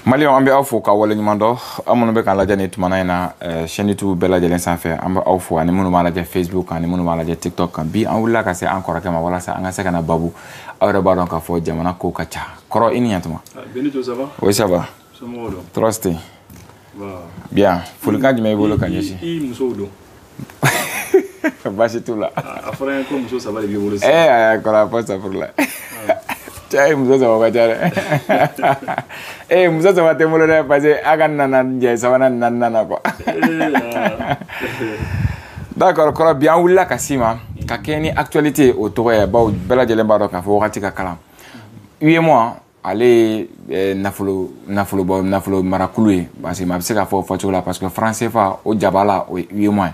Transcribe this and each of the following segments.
Mali on be awfo ka wala nyumando amono be kan la jani tumana ina chaîne YouTube bella jalen sanfɛ an be awfo ani munu mala je Facebook ani munu mala je TikTok kan bi an wula ka se encore kama wala sa an se kana babu awre ba don ka fo jamana ko ka cha koro ini yantuma Benito ça va? Oui ça va. Somodo. Trusté. Va. Bien. Fulka jime bolo kan yeshi. I muso do. Bashi tula. Afra ko muso ça va le bolo. Kora pas ça pour là. Cai muso sama pacar. Muso sama temolo deh pasti akan nanan je sama nanan ko. D'accord, kora bien wula kasima ka keni actualité au toya ba bela jelen ba do ka fo wakati ka kalam. Moi aller nafolo marakulu parce que ma se ka fo là parce que français fa o jabala o 8 mois.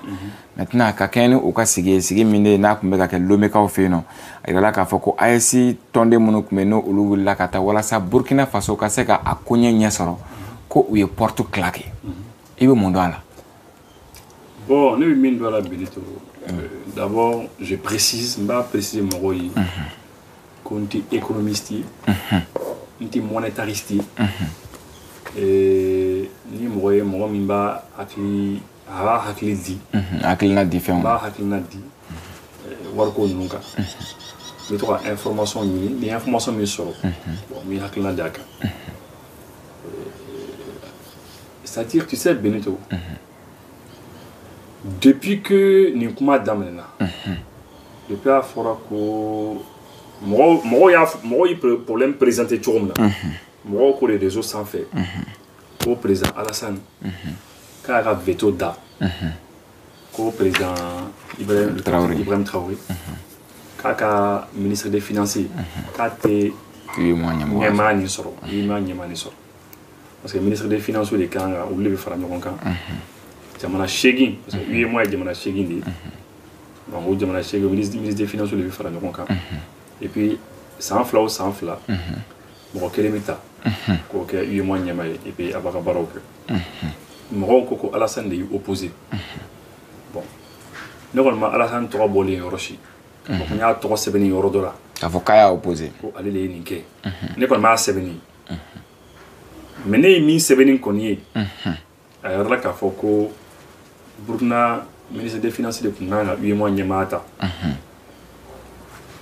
Maintenant ka keni o ka sigi minde na kumbe ka ke lomeka o feno ila ka fo ko ASC tonde munu kumeno ulu willa ka ta wala sa Burkina Faso ka se ka akonye nyesoro ko u ye porte claqué ibe mondo ala. Bon, nous mine doit la Benito. D'abord, je précise, m'a préciser mon rôle. Qu'on est économiste, on est monétariste. Et ni mon mimba akli di. Akli na différent. Ba akli na di. Warko nunca. Mais toi information ni, les informations me sont. Bon, mi akli na daka. C'est-à-dire, tu sais Benito. Depuis que nous sommes dans depuis la fois que moi il problème présenté tout le monde moi pour les réseaux sans fait au président Alassane quand il a veto da au président Ibrahim Traoré quand il ministre des finances quand il parce que ministre des finances il quand il veut faire jamana shegin parce que lui et moi jamana shegin de donc jamana shegin ministre des finances le fera ɲɔgɔn kan et puis sans fla mɔgɔ kelen bɛ ta k'o kɛ lui et moi ɲɛma ye et puis a b'a ka baaraw kɛ mɔgɔw ko ko Alassane de y'i opposé bon ne kɔni ma Alassane tɔgɔ bɔlen yɔrɔ si donc n y'a tɔgɔ sɛbɛnni yɔrɔ dɔ la k'a fɔ k'a y'a opposé ko ale de ye nin kɛ ne kɔni m'a sɛbɛnni mais ne ye min sɛbɛnni kɔni ye a yɛrɛ la k'a fɔ ko Burkina ministre des finances de Kunanga 8 mois nyamata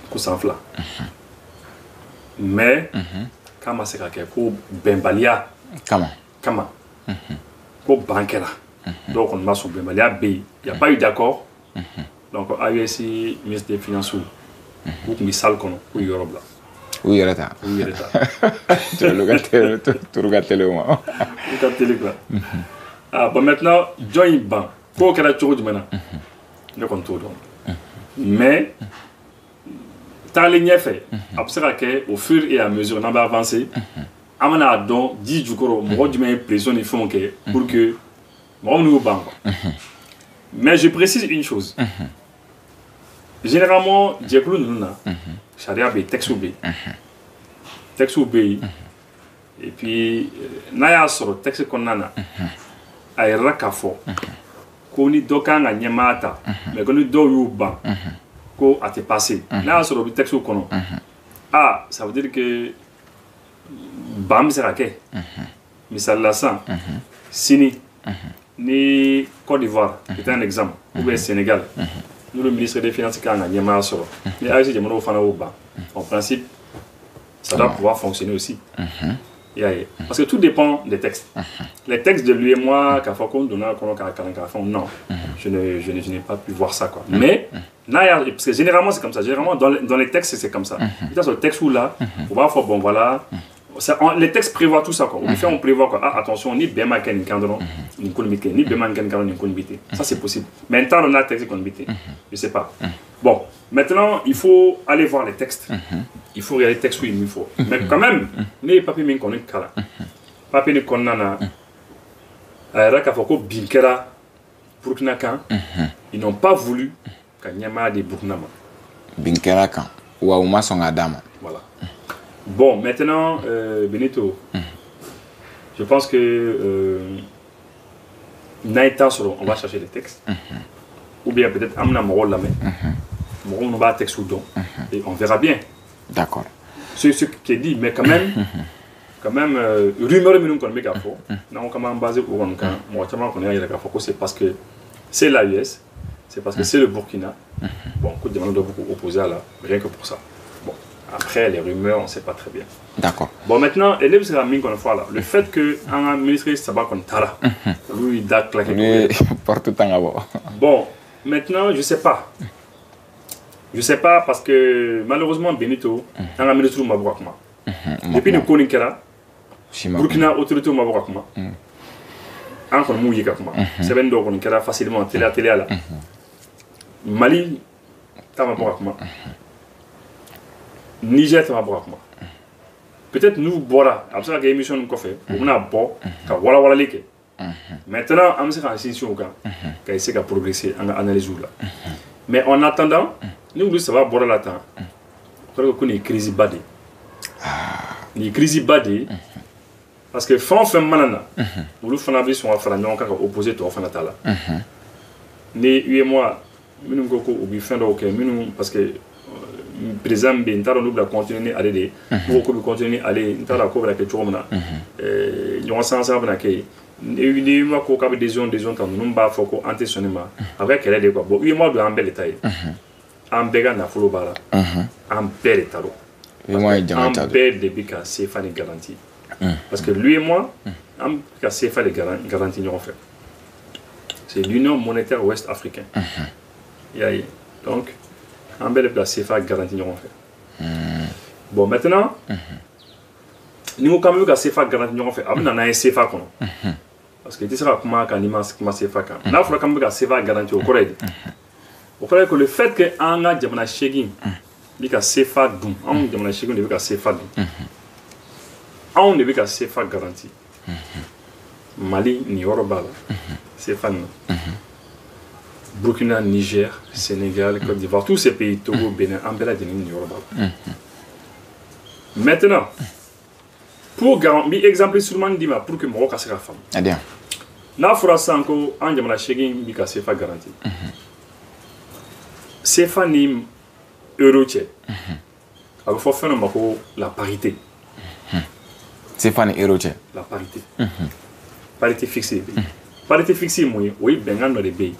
ko sanfla mais kama se ka kɛ ko bɛnbaliya kama ko bankɛra donc on m'a son bɛnbaliya be il y a pas eu d'accord donc AES ministre des finances ou kun bi salle kɔnɔ ko yɔrɔ bila u yɛrɛ ta turuka télé ma ka télé quoi ah bon maintenant join ban ko kɛra cogo jumɛn na ne kɔni t'o dɔn mais taalen ɲɛfɛ a bɛ se ka kɛ au fur et à mesure n'an bɛ avancer an bɛna a dɔn ji jukɔrɔ mɔgɔ jumɛn ye pression ni fɛnw kɛ pour que mɔgɔ minnu y'o ban quoi mais je précise une chose généralement jɛkulu ninnu na sariya bɛ yen texte bɛ yen et puis n'a y'a sɔrɔ texte kɔnɔna na a yɛrɛ k'a fɔ ko ni dɔ kan ka ɲɛmaa ta mais ko ni dɔw y'u ban ko a tɛ passé n'a y'a sɔrɔ o bɛ texte kɔnɔ ça veut dire que ban bɛ se ka kɛ misali la sisan sini ni Côte d'Ivoire c'est un exemple ou bien Sénégal n'olu ministre des finances kan ka ɲɛmaa sɔrɔ ni AES jamanaw fana y'o ban en principe ça doit pouvoir fonctionner aussi. Parce que tout dépend des textes. Les textes de lui et moi, non, je n'ai pas pu voir ça. Quoi. Mais, parce que généralement c'est comme ça. Généralement dans les textes c'est comme ça. Sur le texte où là, on va faire bon voilà. Les textes prévoient tout ça. Quoi. On prévoit quoi. Ah, attention, ni Bema Ken Kandron, ni Kolmite, ni Bema Ken Kandron, ni Kolmite. Ça c'est possible. Maintenant on a le texte Kolmite. Je sais pas. Bon, maintenant il faut aller voir les textes. Il faut regarder les textes où il faut. Mais quand même, les papiers ne connaissent pas. Papiers ne connaissent pas. Binkera, Burkina Kan, ils n'ont pas voulu qu'il y ait des Burkina. Binkera Kan, ou Aouma Songadama. Voilà. Bon, maintenant, Benito, je pense que on va chercher les textes. Ou bien peut-être Amna Moro Lame. Moro n'a pas de texte ou don. Et on verra bien. D'accord. C'est ce qui est dit, mais quand même, quand même rumeur minnu kɔni bɛ ka fɔ n'an ko k'an b'an basé o kɔni kan mɔgɔ caman kɔni y'a yira k'a fɔ ko c'est parce que c'est l'AES, c'est parce que c'est le Burkina. Bon, ko jamana dɔ b'u k'u opposé à la, rien que pour ça. Bon, après les rumeurs, on sait pas très bien. D'accord. Bon, maintenant, et ne bɛ se ka min kɔni fɔ a la, le fait que an ka ministre saba kɔni taara, olu y'i da claqué. Partout en bas. Bon, maintenant, je sais pas. Je sais pas parce que malheureusement Benito, an ka ministre ma bɔ ka kuma. Depuis ni ko nin kɛra, Burkina autorité ma bɔ ka kuma. An kɔni m'u ye ka kuma. Sɛbɛnni dɔw kɔni kɛra facilement teliya la. Mali ta ma bɔ ka kuma. Niger ta ma bɔ ka kuma. Peut-être nous bɔra, a bɛ se ka kɛ émission nin kɔfɛ, u bɛna bɔ ka walawalali kɛ. Maintenant, an bɛ se k'an sinsin o kan, ka essayer ka progresser an ka analyse la. Mais en attendant, ni olu saba bɔra la tan, o kɔrɔ ko nin ye crise ba de ye. Nin ye crise ba de ye. Parce que fɛn o fɛn mana na, olu fana bɛ sɔn ka fara ɲɔgɔn kan ka opposer tɔw fana ta la. Ni UEMOA minnu ko ko u bɛ fɛn dɔw kɛ minnu parce que président bɛ yen n t'a dɔn n'u bɛna continuer ni ale de ye, n'u ko k'u bɛ continuer ni ale ye n t'a dɔn a ko bɛna kɛ cogo min na, ɲɔgɔn sansan bɛna kɛ yen. Ni UEMOA ko k'a bɛ décision ta ninnu b'a fɔ ko an tɛ sɔn nin ma a bɛ kɛlɛ de quoi. Bon UEMOA don an bɛɛ de ta ye, an bɛɛ ka nafolo b'a la, an bɛɛ de ta don, an bɛɛ de bɛ ka CFA ni garantie. Parce que lui et moi, on a CFA les garanties ɲɔgɔn fɛ. C'est l'Union monétaire ouest-africaine. Donc, on a la CFA garantie ɲɔgɔn fɛ. Bon, maintenant, ni ko k'an bɛ ka CFA garantie ɲɔgɔn fɛ, a bɛ na n'an ye CFA kɔnɔ. Parce que i tɛ se ka kuma kan n'i ma kuma CFA kan. N'a fɔra k'an bɛ ka CFA garantie o kɔrɔ ye di? O kɔrɔ ye que le fait que an ka jamana 8 bɛ ka CFA dun, anw jamana 8 de bɛ ka CFA dun. On ne veut qu'à CFA garantie. Mali, ni Yoruba, CFA non. Burkina, Niger, Sénégal, Côte d'Ivoire, tous ces pays, Togo, Bénin, Ambela, ni Yoruba. Maintenant, pour garantir, exemple seulement dima pour que Maroc a sa femme. Bien. N'a fera ça encore en jamana chegin bi ka CFA garantie. CFA ni euro tche. Alors faut faire la parité. C'est fan euro tche. La parité. Parité fixée. Parité fixée moi, oui, bengan no de bay.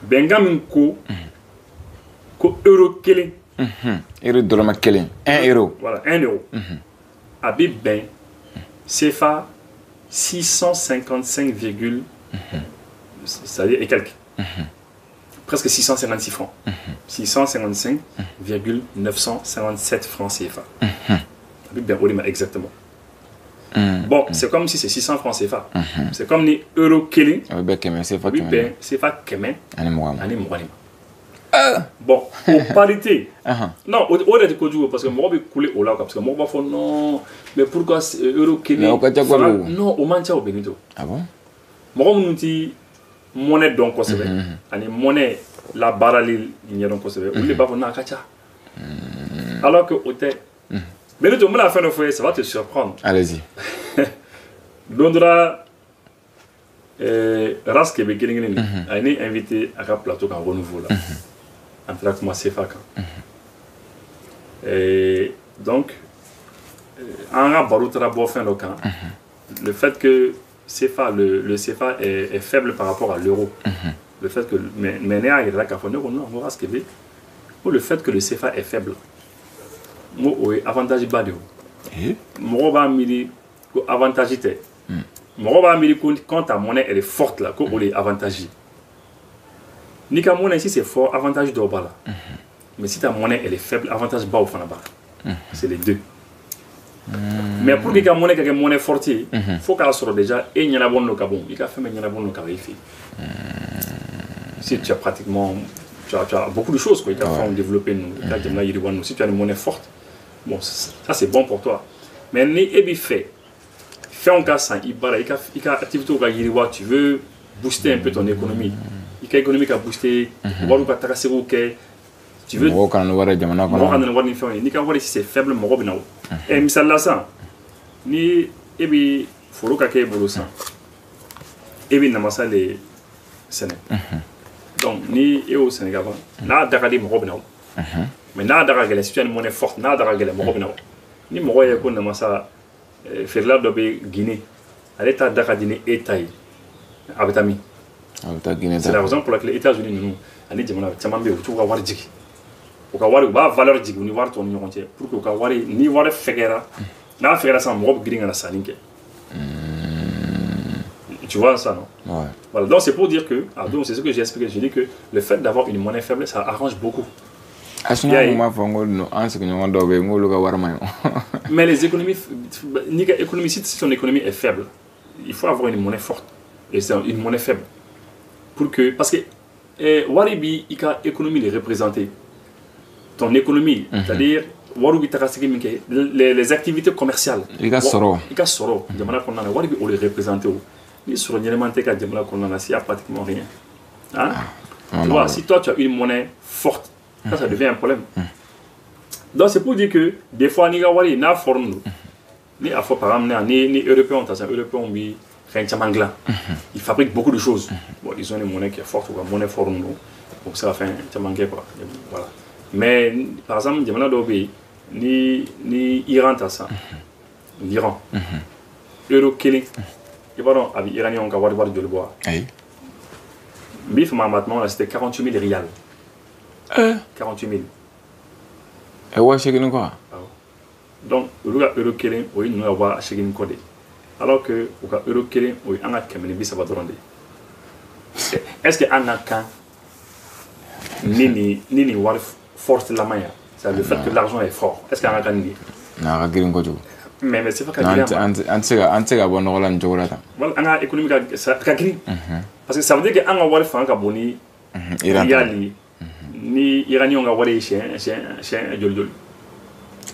Bengan min ko euro kelen. Euro dollar kelen. 1 euro. Voilà, 1 euro. Abi ben CFA 655, c'est-à-dire et quelques. Presque 656 francs. 655,957 francs CFA. Abi ben on exactement. Bon, c'est comme si c'est 600 francs CFA. C'est comme les euros kelen. Oui, ben CFA kemen. Ani Bon, aux parités. Non, au-delà de Kodjou, parce que moi, je vais couler au lac, parce que moi, je vais faire non, mais pourquoi euro kelen? Non, au mancha au Benito. Ah bon? Moi, je dis monnaie donc, c'est vrai. Ani monnaie, la barali, il y a donc, c'est vrai. Ou les bavons, n'a kacha. Alors que, au thé. Mais le la fin de fois, ça va te surprendre. Allez-y. Londra, Ras Québec, a été invité à un plateau en renouveau là. En train de commencer à faire. Donc, en Baroutra Bofin local, le fait que CFA, le CFA est faible par rapport à l'euro. Le fait que, mais il y a un Ras Québec, ou le fait que le CFA est faible. Moi, avantage bas de haut. Moi, va me avantage était. Moi, va me quand ta monnaie elle est forte là, qu'on est avantagé. Ni ka monnaie ici c'est fort, avantage d'or là. Mais si ta monnaie elle est faible, avantage bas au fond là-bas. C'est les deux. Mais pour que ta monnaie ait une monnaie forte, il faut qu'elle soit déjà et il y a la bonne locabon. Il y a fait mais il y a la bonne locabon. Si tu as pratiquement tu as beaucoup de choses quoi, tu as fait développer nous. Si tu as une monnaie forte. Bon, ça c'est bon pour toi. Mais ni ebi fait en cas sans ibara, il y a activité au Gagiriwa, tu veux booster un peu ton économie. Il y a économie qui a boosté, tu veux. Ni c'est faible, et misala ça. Ni ebi foro kake bolosa. Ebi namasa les Sénégal. Donc ni au Sénégal, na dakadi morobina. Mais n'a pas de si tu as une monnaie forte, n'a pas de monnaie. Ni monnaie est comme ça, Ferla Dobé Guinée. Elle est à Dakar Guinée et Taï. Abetami. C'est la raison pour laquelle les États-Unis nous allez dire que tu vas voir Djiki. Au cas où il va valeur Djiki, on y va ton numéro entier. Pour que au cas où il n'y va pas faire n'a fait ça en robe gring à la salingue. Tu vois ça, non? Ouais. Voilà, donc c'est pour dire que, donc c'est ce que j'ai expliqué, j'ai dit que le fait d'avoir une monnaie faible, ça arrange beaucoup. Mais les économies, si ton économie est faible, il faut avoir une monnaie forte. Et c'est une monnaie faible. Pour que, parce que, Waribi, il a économie les représenter. Ton économie, c'est-à-dire, les activités commerciales. Il a soro. Il a soro. Waribi, on les représente. Il sur il n'y a pratiquement rien. Hein? Tu vois, si toi tu as une monnaie forte, ça devient un problème. Donc c'est pour dire que des fois, il y a une forme. Ni à par exemple, ni Européens, ils fabriquent beaucoup de choses. Bon, ils ont une monnaie qui est forte, ou une monnaie forte. Donc ça fait un quoi. Voilà. Mais par exemple, ni Iran, l'Iran, Euro Kelly. Il va donc avec l'Iranien, on va voir de le bois. Bif, maintenant, c'était 48 000 rials. 48 000. Et où est-ce que nous quoi? Donc, le euro kelly, oui, nous avons acheté une code. Alors que le euro kelly, oui, on a qu'à mener bis à votre rendez. Est-ce que on a qu'un ni war force la main? C'est le fait que l'argent est fort. Est-ce qu'on a qu'un ni? Non, on a mais c'est pas qu'un ni. On bon Roland Jola. Voilà, on a économique parce que ça veut dire qu'on a war franc à boni. Irani. Ni Iranien on a war chez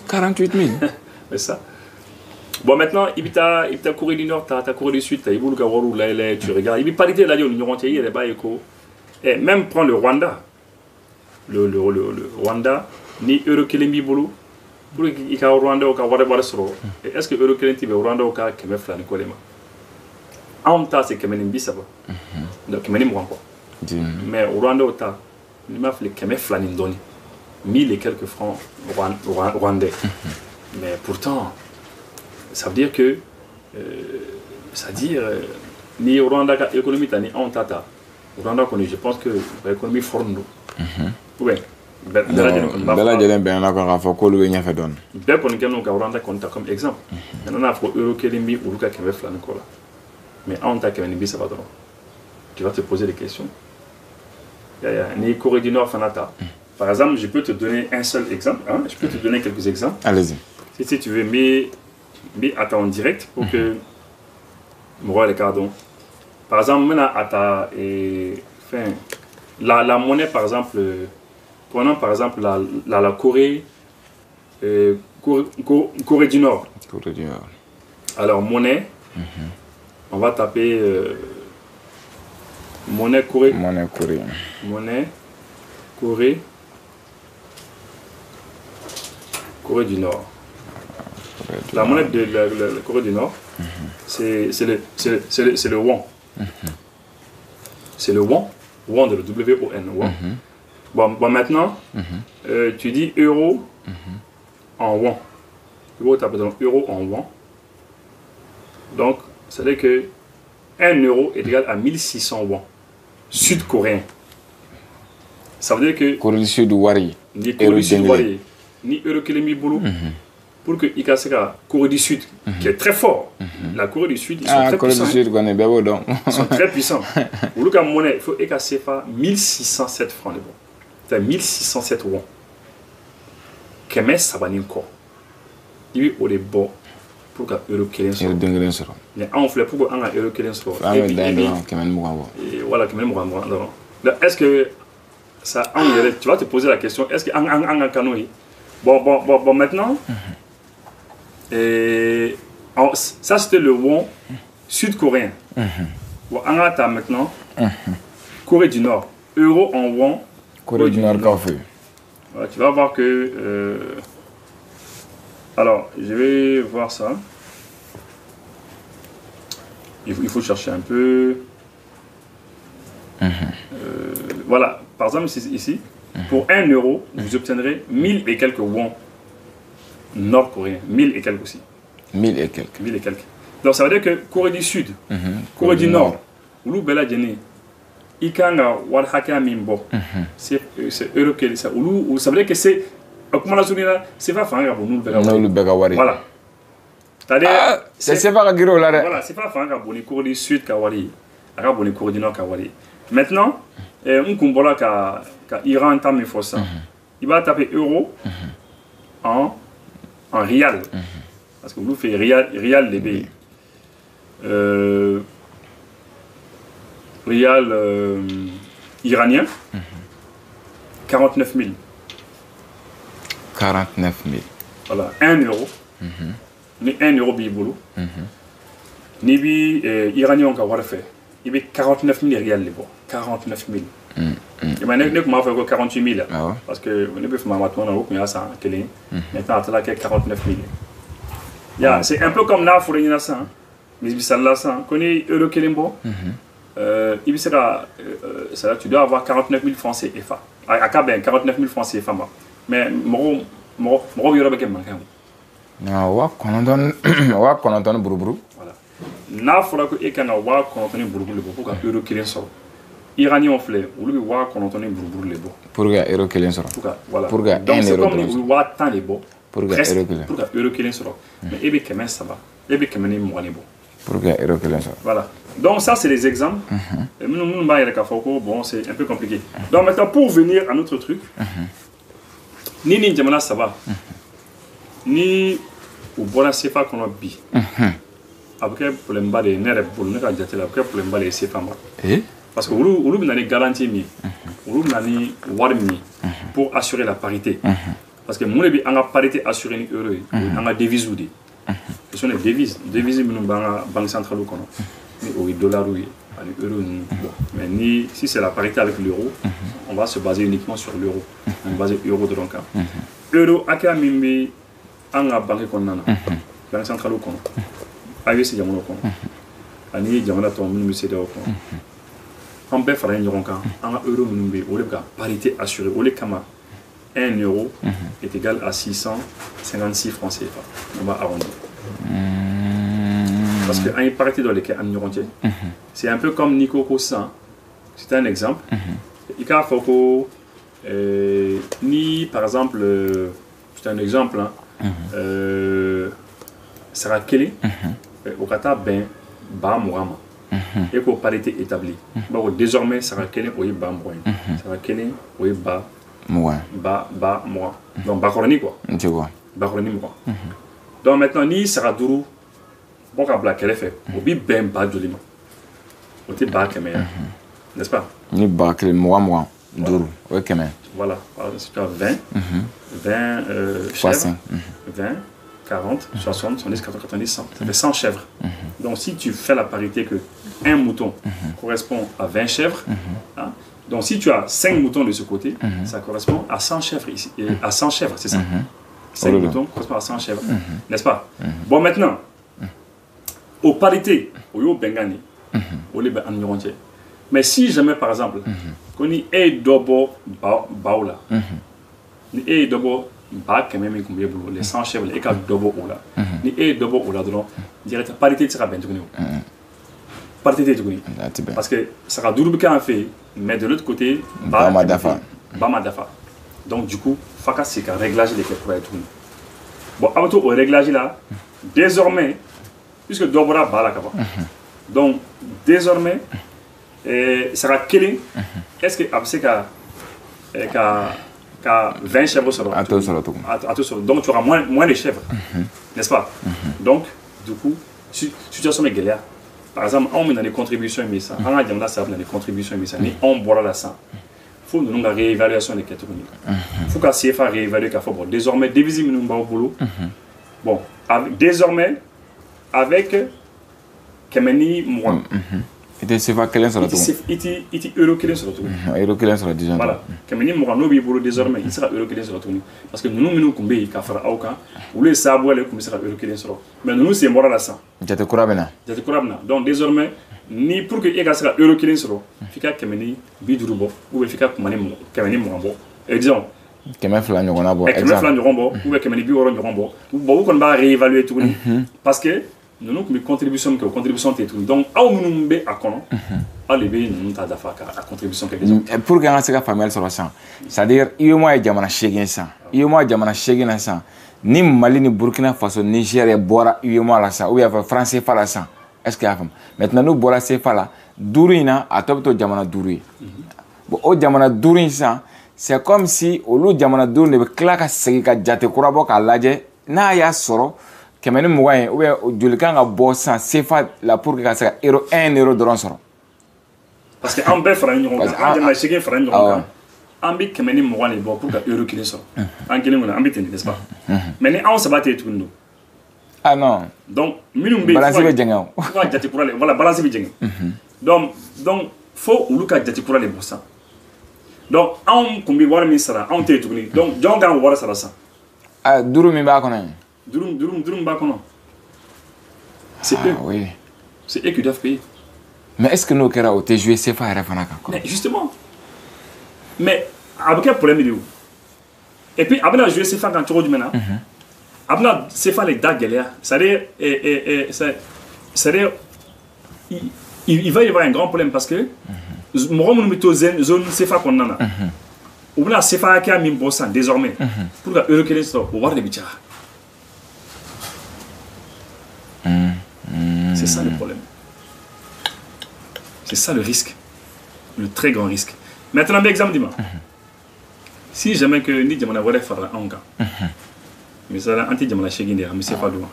48 000. C'est ça. Bon, maintenant, il y a Corée du Nord, tu as Corée du Sud, tu as tu regardes. Il y a parité là, il y a et même prendre le Rwanda. Le Rwanda, ni Eurokelembi Boulou. Pour qu'il y ait au Rwanda, est-ce que Eurokelembi au Rwanda, au cas que me flanne quoi les mains? En tas, c'est que me ça va. Donc, me quoi. Mais au Rwanda, au tas, il m'a fait que me flanne donné. 1000 et quelques francs rwandais. Mais pourtant, ça veut dire que, ni au Rwanda, l'économie est en tata. Au Rwanda, je pense que l'économie forme nous. Oui. Bella Jelen Ben a encore fait quoi le fait donne. Bien qu'on ait Rwanda comme exemple. On a fait Eurokelembi ou Luka Kemef Flanicola. Mais en tant que ça va donner. Tu vas te poser des questions. Ni Corée du Nord, Fanata. Par exemple, je peux te donner un seul exemple. Hein? Je peux te donner quelques exemples. Allez-y. Si tu veux, mais attends en direct pour que je vois les cardons. Par exemple, maintenant, la monnaie, par exemple, prenons par exemple la Corée, Corée du Nord. Corée du Nord. Alors, monnaie, on va taper monnaie Corée. Monnaie Corée. Monnaie Corée. Corée du Nord. La monnaie de la Corée du Nord, c'est le won. C'est le won. Won de le W-O-N. Won. Bon, maintenant, tu dis euro en won. Tu as besoin euro en won. Donc, c'est-à-dire que 1 euro est égal à 1600 won. Sud-coréen. Ça veut dire que. Corée du Sud, Wari. Ni Corée du Sud, Wari. Ni Eurokelembi Boulou. Pour que Ikaseka, Corée du Sud, qui est très fort, la Corée du Sud, ils sont très puissants. Ils sont très puissants. Pour le cas monnaie, il faut Ikaseka 1607 francs. C'est 1607 won. Kemes, ça va n'importe quoi. Il y a des bons pour que Eurokelembi soit. Mais on fait pour qu'on a Eurokelembi soit. Voilà, est-ce que ça, tu vas te poser la question, est-ce qu'on a un canoë? Bon, maintenant, ça c'était le won sud-coréen. Bon, on a maintenant Corée du Nord. Euro en won. Corée du Nord, café. Voilà, tu vas voir que. Alors, je vais voir ça. Il faut chercher un peu. Voilà, par exemple, ici, pour 1 euro, vous obtiendrez 1000 et quelques won nord-coréens. 1000 et quelques aussi. 1000 et quelques. 1000 et quelques. Donc ça veut dire que Corée du Sud, Corée du Nord, olu bɛɛ lajɛlen i kan ka wari hakɛya min bɔ c'est euro kelen ça olu ça veut dire que c'est kuma la surunya la CFA fanga ka bon n'olu bɛɛ ka wari. N'olu bɛɛ ka wari. Voilà. C'est-à-dire c'est CFA ka girin o la dɛ. Voilà, CFA fanga ka bon ni Corée du Sud ka wari a ka bon ni Corée du Nord ka wari. Maintenant n kun bɔra ka Iran ta min fɔ sisan i b'a taper euro en rial parce que olu fɛ rial de bɛ yen. Rial iranien, 49 000. 49 000. Voilà, 1 euro. Ni 1 euro bibolo. Ni bi iranien ka wari fait. Il y a 49 000 rial les bon. 49 000. Et maintenant, nous avons fait 48 000. Parce que nous avons fait ma matin, on a ça. Maintenant, on a 49 000. C'est un peu comme là, il faut ça. Mais là, ça, quand on est euro kelimbo, tu dois avoir 49 000 francs CFA. À Cabin, 49 000 francs CFA. Mais moi, je vais vous dire. Non, on a un bourou. Voilà. N'a faudra que et wa konotoni buruburu pour que euro kelen soro. Iranien flé, ou lui wa konotoni buruburu le bo. Pour que euro kelen soro. Voilà. Pour que 1 donc c'est euro. comme ni wa tant les bo. Pour que euro kelen. Pour que euro kelen soro. Mais ebe kemen ça va. Ebe kemen ni mo bo. Pour que euro kelen soro. Voilà. Donc ça c'est les exemples. Nous ba yaka foko bon c'est un peu compliqué. Donc maintenant pour venir à notre truc. Ni jamana ça va. Ni ou bona CFA qu'on a bi. Après problème ba de nere pour ne ka jate la après problème ba de CFA ma. Parce que olu bina ni garantie mi. Olu bina ni wari mi pour assurer la parité. Parce que mon bi anga parité assurée ni euro anga devise ou de. Ce sont les devises minnu banga banque centrale kono. Ni au dollar ou ani euro ni bon. Mais ni si c'est la parité avec l'euro, on va se baser uniquement sur l'euro. On va baser euro donc. Euro aka mimbi anga banque konnana. Banque centrale kono. AES jamono kono. Ani jamana to minnu se da kono. En bɛɛ fara ɲɔgɔn kan an ka euro minnu bɛ yen o de bɛ ka parité assurée o de kama 1 euro est égal à 656 francs CFA on va arrondir parce que an ye parité dɔ de kɛ an ni ɲɔgɔn cɛ c'est un peu comme Nico ko sisan c'est un exemple i k'a fɔ ko ni par exemple c'est un exemple sara kelen o ka taa bɛn 20 ma et pour parité établie. Bon, désormais, ça va quel est bas moins. Ça va quel est bas moins. Bas moins. Donc, bas chronique quoi. Tu vois. Bas chronique quoi. Donc maintenant, ni ça va dourou. Bon, quand black elle est fait. Au bi ben bas de lima. Au té bas que n'est-ce pas? Ni bas que moi. Dourou. Oui, quand même. Voilà. Alors, c'est 20. 20 chèvres. 20. 40, 60, 70, 80, 90, 100. Ça fait 100 chèvres. Donc si tu fais la parité que un mouton correspond à 20 chèvres, hein, donc si tu as 5 moutons de ce côté, ça correspond à 100 chèvres ici. À 100 chèvres, c'est ça. 5 moutons correspondent à 100 chèvres. N'est-ce pas? Bon, maintenant, aux parités, au Bengani, au Liban, mais si jamais, par exemple, qu'on y ait d'abord baoula, ni ait d'abord ba quand même combien boulot les 100 chèvres et quand double ou là ni et double ou là donc direct parité sera bien tout parité tout parce que ça sera double quand fait mais de l'autre côté ba madafa donc du coup faka c'est qu'un réglage des pour être tout bon avant tout au réglage là désormais puisque double ba là donc désormais ça sera quel est-ce que après qu'à 20 chèvres sur donc tu auras moins de chèvres, n'est-ce pas? Donc, du coup, situation est galère. Par exemple, on met dans les contributions, on a dit dans les contributions, on boit la sang. Il faut nous une réévaluation des catégories. Il faut qu'à CFA réévalue qu'à bon, désormais, diviser nous au boulot. Bon, désormais, avec Kemeni, moi. Ite CFA kelen sɔrɔ tugun. Iti euro kelen sɔrɔ tugun. Euro kelen sɔrɔ déjà. Voilà. Kɛmɛ ni mɔgɔ n'o b'i bolo désormais il sera euro kelen sɔrɔ tuguni parce que ninnu minnu tun bɛ yen ka fara aw kan olu ye sababu ale tun bɛ se ka euro kelen sɔrɔ mais ninnu sen bɔra la sisan. Jate kura bɛ na. Jate kura bɛ na donc désormais ni pour que e ka se ka euro kelen sɔrɔ f'i ka 50 bɔ ou bien f'i ka kɛmɛ ni 20 bɔ et disons kɛmɛ fila ɲɔgɔnna bɔ kɛmɛ fila ɲɔgɔn bɔ ou bien kɛmɛ ni bi wɔɔrɔ ɲɔgɔn bɔ bon u kɔni b'a réévaluer tuguni parce que ninnu tun bɛ contribution min kɛ o contribution tɛ tuguni donc aw minnu bɛ a kɔnɔ aw de bɛ ninnu ta dafa ka contribution kɛ pour que an ka se ka faamuyali sɔrɔ sisan c'est à dire UEMOA ye jamana 8 sisan UEMOA jamana 8 na sisan ni Mali ni Burkina Faso Niger bɔra UEMOA la sisan ou bien franc CFA la sisan est ce que y'a faamu maintenant n'u bɔra CFA la 5 in na a tɔ bɛ to jamana 5 ye bon o jamana 5 in sisan c'est comme si olu jamana 5 de bɛ tila ka segin ka jate kura bɔ k'a lajɛ n'a y'a sɔrɔ 120 ye ou bien joli kan ka bɔ sisan CFA la pour que ka se ka euro 1 euro dɔrɔn sɔrɔ parce que an bɛɛ fara ɲɔgɔn kan an jamana 8 fara ɲɔgɔn kan an bɛ 120 de bɔ pour ka euro 1 sɔrɔ an kelen kɔnɔ an bɛ ten n'est-ce pas mais ni anw saba tɛ tuguni don ah non donc minnu bɛ balance bɛ jɛngɛ o fo ka jate kura le voilà balance bɛ jɛngɛ donc fo olu ka jate kura le bɔ sisan donc anw kun bɛ wari min sara anw tɛ yen tuguni donc jɔn kan ka wari sara sisan ah 5 min b'a kɔnɔ yen 5 b'a kɔnɔ c'est eux oui c'est eux qui doivent payer mais est ce que n'o kɛra o tɛ jouer CFA yɛrɛ fana kan mais justement mais a bɛ kɛ problème de ye o et puis a bɛna jouer CFA kan cogo jumɛn na a bɛna CFA le da gɛlɛya c'est-à-dire il va y avoir un grand problème parce que mɔgɔ minnu bɛ to zone CFA kɔnɔna na u bɛna CFA hakɛya min bɔ sisan désormais pour ka euro 1 sɔrɔ o wari de bɛ caya c'est ça le problème c'est ça le risque le très grand risque maintenant bɛ exemple di ma si jamais que ni jamana wɛrɛ farala anw kan misali an tɛ jamana 8 de ye an bɛ CFA dun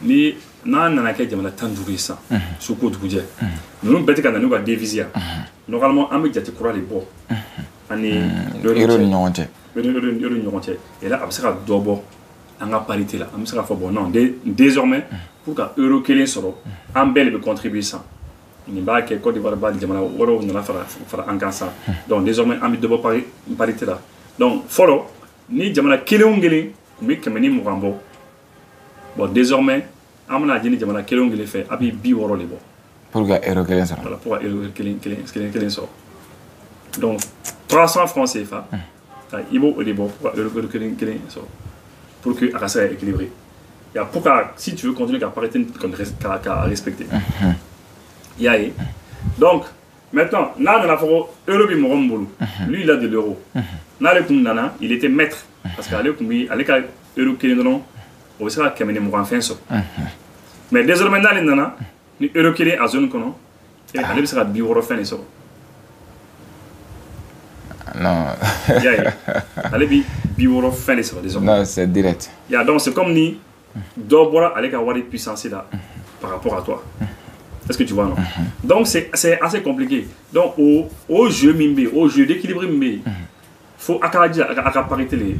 ni n'an nana kɛ jamana 15 ye sisan su ko dugujɛ ninnu bɛɛ tɛ ka na n'u ka devise yan normalement an bɛ jate kura de bɔ ani euro ni ɲɔgɔn cɛ euro ni ɲɔgɔn cɛ et là a bɛ se ka dɔ bɔ an ka parité la an bɛ se ka fɔ bon non désormais pour ka euro 1 sɔrɔ an bɛɛ de bɛ contribuer sisan nin b'a kɛ Côte d'Ivoire b'a jamana wɛrɛw nana fara an kan sisan donc désormais an bɛ dɔ bɔ parité la donc fɔlɔ ni jamana kelen o kelen tun bɛ 120 bɔ bon désormais an bɛna ɲini jamana kelen o kelen fɛ a bɛ 60 de bɔ pour ka euro 1 sɔrɔ voilà pour ka euro 1 sɔrɔ donc 300 francs CFA i b'o de bɔ pour ka euro 1 sɔrɔ pour que a ka se ka équilibrer et pour que si tu veux continuer ka parité ka respecter il y a donc maintenant n'a nana fɔ ko euro bɛ mɔgɔ min bolo lui il a de l'euro n'ale kun nana il était maître parce que ale kun bi ale ka euro 1 dɔrɔn o bɛ se ka 120 sɔrɔ mais désormais n'ale nana ni euro 1 a zone kɔnɔ ale bɛ se ka 60 de sɔrɔ non il y a ale bi 60 de sɔrɔ désormais non c'est direct il y a donc c'est comme ni dɔ bɔra ale ka wari puissance la par rapport à toi. Est-ce que tu vois, non? Donc, c'est assez compliqué. Donc, au jeu Mimbe, au jeu d'équilibre Mimbe, il faut à parité les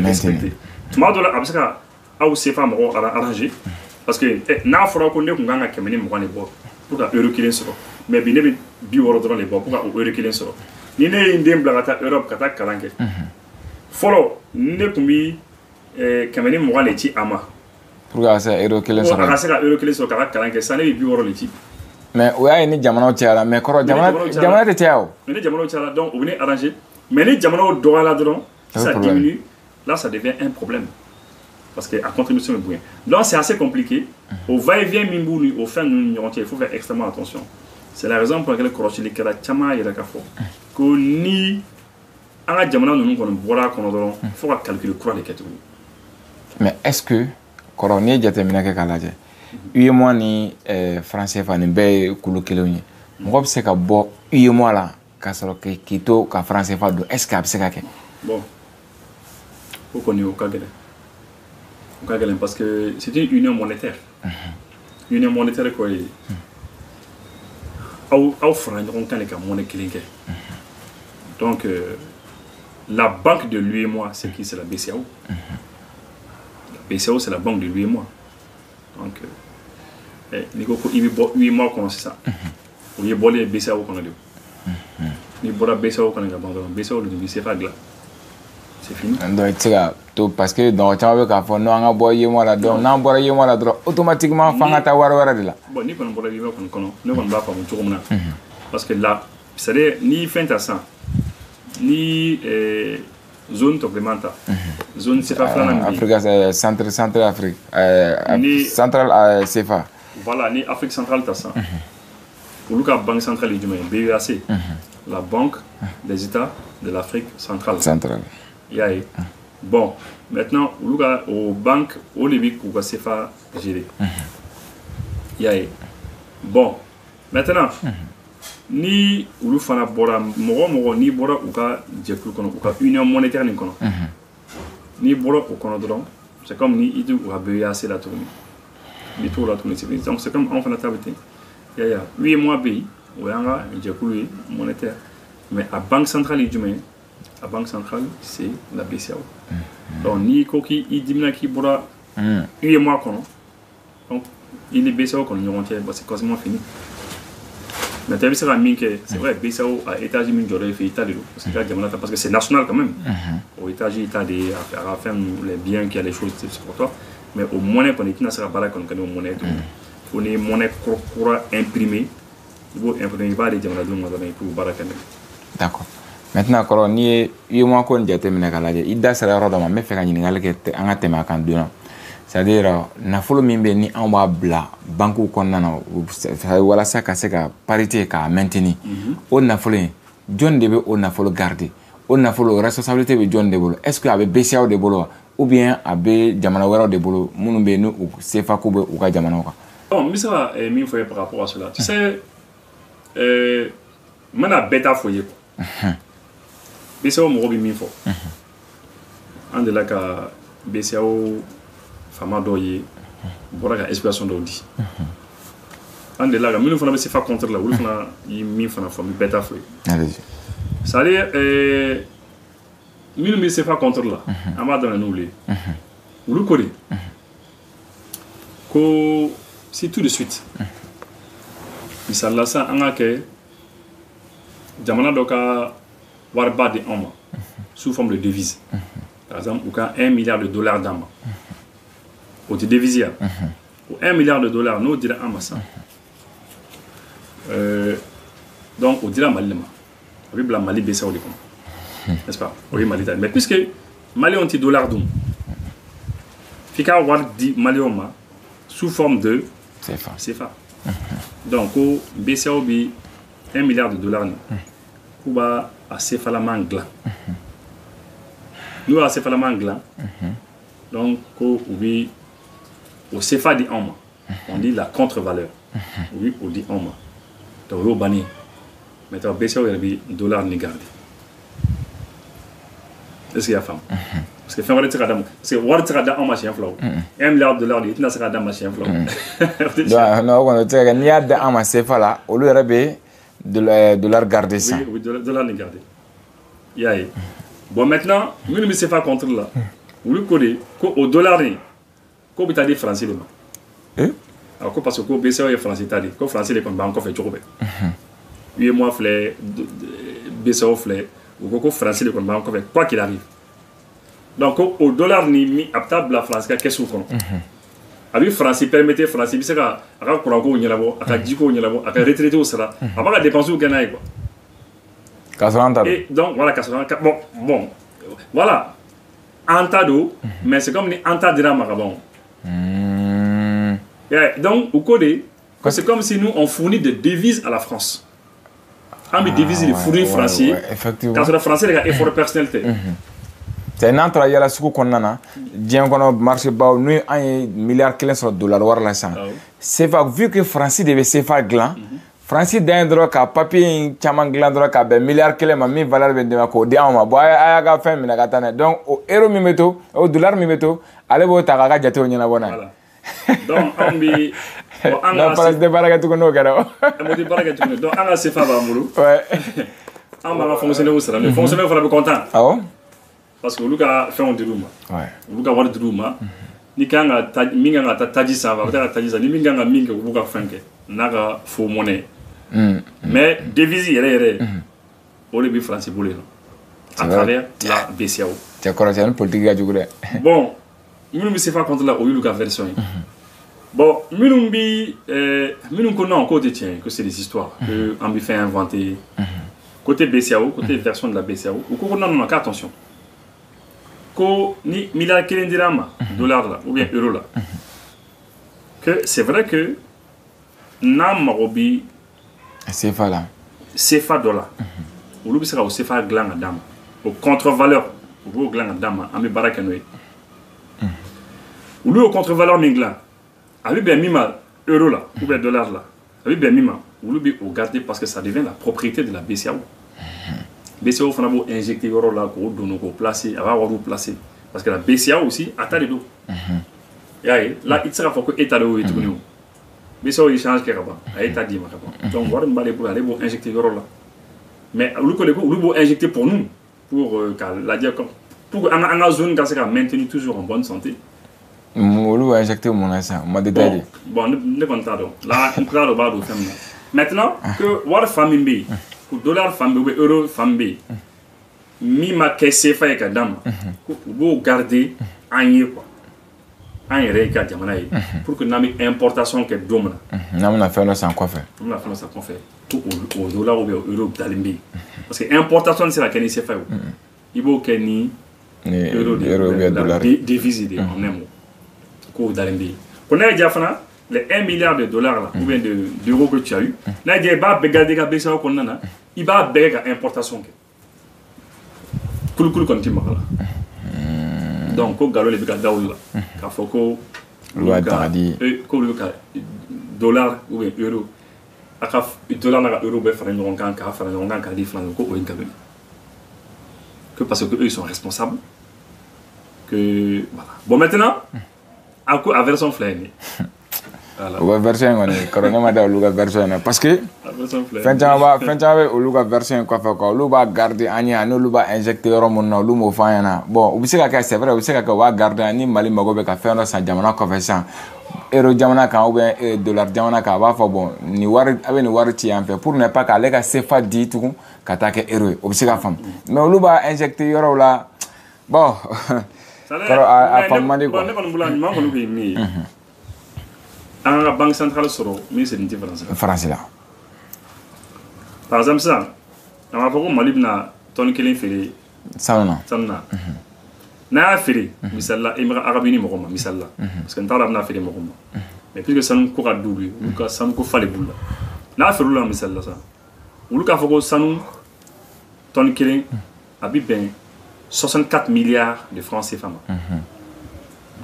respecter. Tu m'as donné à ces femmes arrangées. Parce que, n'a pas qu'on ait qu'on a qu'à mener mon pour euro 1 sɔrɔ mais bi ne bɛ 60 dɔrɔn de bɔ pour ka euro 1 sɔrɔ ni ne ye n den bila ka taa Europe ka taa kalan kɛ fɔlɔ ne tun bi 120 de ci a ma pour que a se ka euro 1 sɔrɔ a ka se ka euro 1 sɔrɔ ka kalan kɛ sisan ne bɛ 60 de ci mais o y'a ye ni jamanaw cayara mais kɔrɔ jamana tɛ caya o mais ni jamanaw cayara donc o bɛ ne arranger mais ni jamanaw dɔgɔyara dɔrɔn ça diminue là ça devient un problème parce que la contribution est bonne. Donc c'est assez compliqué. Au va-et-vient Mimbouni, au fin de il faut faire extrêmement attention. C'est la raison pour laquelle Korochili Kala Chama et la Kafo. Que ni à la Jamana nous nous voilà qu'on a il faut calculer quoi les catégories. Mais est-ce que Koroni jatemina ke kalaje? UEMOA ni français fa ni be kulu kelonye. Mo se ka bo UEMOA la ka soro ke kito ka français fa do est-ce que abse ka ke? Bon. Faut qu'on y au Kagele. Parce que c'est une union monétaire. Une union monétaire quoi est au franc quand les monnaie qui donc la banque de l'UEMOA c'est qui? C'est la BCAO. La BCAO c'est la banque de l'UEMOA. Donc il y a UEMOA comme c'est ça. Il y a les BCAO qu'on a dit. Il y a BCAO qu'on a abandonné. BCAO le c'est pas là. C'est fini. Donc, parce que dans le temps où on a envoyé moi là, donc on a envoyé moi là, automatiquement, on a envoyé là. Bon, ni qu'on envoyé moi qu'on ne va pas comme tout le monde. Parce que là, c'est-à-dire ni fin à ça, ni zone toklemanta zone CFA filanan bi Afrique central Afrique central CFA voilà ni Afrique centrale ta ça olu ka banque centrale yi jumɛn BEAC la banque des États de l'Afrique centrale y'a ye bon maintenant olu ka o banque o de bi k'u ka CFA gérer y'a ye bon maintenant ni olu fana bɔra mɔgɔ n'i bɔra u ka jɛkulu kɔnɔ u ka union monétaire nin kɔnɔ n'i bɔra o kɔnɔ dɔrɔn c'est comme ni i tɛ u ka BEAC la tuguni n'i t'o la tuguni donc c'est comme anw fana ta bɛ ten y'a ye UEMOA bɛ yen o y'an ka jɛkulu ye monétaire mais a banque centrale ye jumɛn ye a banque centrale c'est la BCEAO donc n'i ko k'i dimina k'i bɔra UEMOA kɔnɔ donc i ni BCEAO kɔni ɲɔgɔn cɛ c'est quasiment fini. Mais tu as vu ça, c'est vrai, BCEAO a étage min jɔyɔrɔ fait état de l'eau parce que c'est national quand même. Au étage état de à faire les biens qu'il y a les choses c'est pour toi. Mais au monnaie qu'on est dans barre qu'on connaît au monnaie on est monnaie courant imprimée. Il faut imprimer pas les jamana dum dans pour barre quand même. D'accord. Maintenant quand ni yi mo ko njate min kala je idda sara yɔrɔ dɔ ma me fɛ ka ɲininkali kɛ an ka tɛmɛ kan donna. C'est-à-dire nafolo min bɛ ni anw b'a bila banque kɔnɔna na walasa ka se ka parité k'a maintenir o nafolo in jɔn de bɛ o nafolo garder o nafolo responsabilité bɛ jɔn de bolo est-ce que a bɛ BCEAO de bolo wa ou bien a bɛ jamana wɛrɛw de bolo minnu bɛ yen ni u CFA ko bɛ u ka jamanaw kan. Bon n bɛ se ka min fɔ ye par rapport à cela tu sais n bɛna bɛɛ ta fɔ ye quoi BCEAO mɔgɔ bɛ min fɔ an delila ka BCEAO fama dɔw ye bɔra ka explication dɔw di an delila ka minnu fana bɛ CFA contre la olu fana ye min fana fɔ n bɛ bɛɛ ta fɔ ye c'est à dire minnu bɛ CFA contre la an b'a daminɛ n'olu ye olu ko de ko si tout de suite misali la sisan an ka kɛ jamana dɔ ka wariba di anw ma sous forme de devise par exemple u ka $1 milliard d'an ma o tɛ devise ya o $1 milliard n'o dira an ma sisan donc o dira Mali de ma a bɛ bila Mali BCEAO de kɔnɔ n'est-ce pas o ye Mali ta mais puisque Maliyɛnw tɛ dollar dun f'i ka wari di Maliyɛnw ma sous forme de CFA donc ko BCEAO bɛ $1 milliard nin k'u b'a CFA laman dilan n'u y'a CFA laman dilan donc ko u bɛ o CFA di anw ma on dit la contre-valeur u bɛ o di anw ma donc o y'o bannen maintenant BCEAO yɛrɛ bɛ dollar ni garder est-ce qu'il y a faamu parce que fɛn wɛrɛ tɛ se ka d'a ma parce que wari tɛ se ka da anw ma siɲɛ fila o $1 milliard de i tɛna se ka d'a ma siɲɛ fila o non o kɔni o tɛ se ka kɛ n'i y'a da an ma CFA la olu yɛrɛ bɛ dollar garder sisan oui dollar ni garder i y'a ye bon maintenant minnu bɛ CFA contre la olu ko de ko o dollar nin ko bɛ taa di Faransi de ma ko parce que ko BCEAO ye Faransi ta de ko Faransi de kɔni b'an kɔfɛ cogo bɛɛ UEMOA filɛ BCEAO filɛ u ko Faransi de kɔni b'an kɔfɛ quoi qu'il arrive donc ko o dollar ni a bɛ taa bila Faransi ka kɛsu kɔnɔ a bɛ Faransi permettre Faransi bɛ se ka a ka kurankow ɲɛnabɔ a ka jikow ɲɛnabɔ a ka retraités sara a b'a ka dépenses kɛ n'a ye quoi k'a sɔrɔ an ta don et donc voilà k'a sɔrɔ bon voilà an ta don mais c'est comme ni an ta dira ma ka ban donc au côté c'est comme si nous on fournit des devises à la France an bɛ devises de fournir Français k'a sɔrɔ Français de ka effort personnel tɛ c'est n'an taara yala sugu kɔnɔna na diɲɛ kɔnɔ marché baw n'u an ye $1 sɔrɔ dollar wari la sisan CFA vu que Faransi de bɛ CFA dilan Faransi dan ye dɔrɔn ka papier in caman dilan dɔrɔn ka bɛn $1 ma min valeur bɛ dɛmɛ k'o di anw ma bon a y'a ka fɛn minɛ ka taa n'a ye donc o euro min bɛ to o dollar min bɛ to ale b'o ta k'a ka jatew ɲɛnabɔ n'a ye donc anw bɛ non Faransi tɛ baara kɛ tuguni n'o kɛra o o tɛ baara kɛ tuguni donc an ka CFA b'an bolo an b'an ka fonctionnaires sara mais fonctionnaires fana bɛ content awɔ parce que olu ka fɛnw dir'u ma olu ka wari dir'u ma ni kan ka min kan ka taa taji san a bɛ taa ka taji san ni min kan ka min kɛ u b'u ka fɛn kɛ n'a ka faux monnaie mais devise yɛrɛ o de bɛ Faransi bolo yen nɔ à travers la BCEAO cɛ kɔrɔsiya ni politique ka jugu dɛ bon minnu bɛ CFA contre la o y'olu ka version ye bon minnu ko non k'o tɛ tiɲɛ que c'est des histoires que an bɛ fɛn inventer côté BCEAO côté version de la BCEAO u ko non non qu'attention ko ni milliard kelen dira ma dollar la ou bien euro la que c'est vrai que n'a mago bi CFA la CFA dollar olu bi se ka o CFA dilan ka d'a ma o contre-valeur u b'o dilan ka d'a ma an bɛ baara kɛ n'o ye olu y'o contre-valeur min dilan a bɛ bɛn min ma euro la ou bien dollar la a bɛ bɛn min ma olu bɛ o garder parce que ça devient la propriété de la BCEAO BCEAO fana b'o injecter yɔrɔ la k'o don k'o placer a b'a wariw placer parce que la BCEAO aussi a ta de don i y'a ye là i tɛ se k'a fɔ ko e ta de y'o ye tuguni o BCEAO échange kɛ ka ban a ye ta d'i ma ka ban donc wari min b'ale bolo ale b'o injecter yɔrɔ la mais olu kɔni ko olu b'o injecter pour nous pour k'a lajɛ pour que an ka zone ka se ka maintenir toujours en bonne santé. olu b'a injecter mun na sisan ma détaillé bon ne kɔni t'a dɔn là n tila dɔ b'a don fɛn min na maintenant que wari fan min bɛ yen ko dollar fan bɛ yen ou bien euro fan bɛ yen min ma kɛ CFA ye ka d'a ma ko u b'o garder an ye quoi an yɛrɛ ka jamana ye pour que n'an bɛ importation kɛ don min na n'an bɛna fɛn dɔ san kɔfɛ an bɛna fɛn dɔ san kɔfɛ ko o dollar ou bien euro dalen bɛ yen parce que importation tɛ se ka kɛ ni CFA ye o i b'o kɛ ni euro de la devise de en un mot ko dalen bɛ yen ko n'a ye ja fana les 1 milliard de dollars là ou bien d'euros que tu as eu n'a ye ja i b'a bɛɛ garder ka BCEAO kɔnɔna na i b'a bɛɛ kɛ ka importation kɛ kulukulu kɔni tɛ maga la donc ko nkalon de bɛ ka da olu la k'a fɔ ko olu bɛ ka dollar ou bien euro a ka dollar n'a ka euro bɛɛ fara ɲɔgɔn kan k'a fara ɲɔgɔn kan k'a di fila ko o ye nkalon ye que parce que eux ils sont responsables que voilà bon maintenant a ko a version fila ye nin voilà o ka version in kɔni kɔrɔ ne ma da olu ka version in na parce que fɛn caman bɛ olu ka version in kɔfɛ quoi olu b'a garder an ɲɛ ani olu b'a injecter yɔrɔ minnu na olu m'o fɔ an ɲɛna bon u bɛ se ka kɛ c'est vrai u bɛ se ka kɛ u b'a garder ni Mali mago bɛ ka fɛn dɔ san jamana kɔfɛ sisan euro jamana kan ou bien dollar jamana kan a b'a fɔ bon nin wari a bɛ nin wari ci yan fɛ pour ne pas k'ale ka CFA di tugun ka taa kɛ euro ye o bɛ se ka faamu mais olu b'a injecter yɔrɔw la bon kɔrɔ a faamu man di quoi. ne kɔni bolo a ɲuman kɔni kun ye min ye an ka banque centrale sɔrɔ min sɛden tɛ faransi la par exemple sisan a b'a fɔ ko Mali bɛna tɔni 1 feere sanu na n'a y'a feere misali la Émirats arabes unis mɔgɔ ma misali la parce que n t'a dɔn a bɛna feere mɔgɔ ma mais puisque sanu ko ka d'olu ye olu ka sanu ko fa de b'u la n'a feere olu la misali la sisan olu k'a fɔ ko sanu tɔni 1 a bɛ bɛn 64 milliards de francs CFA ma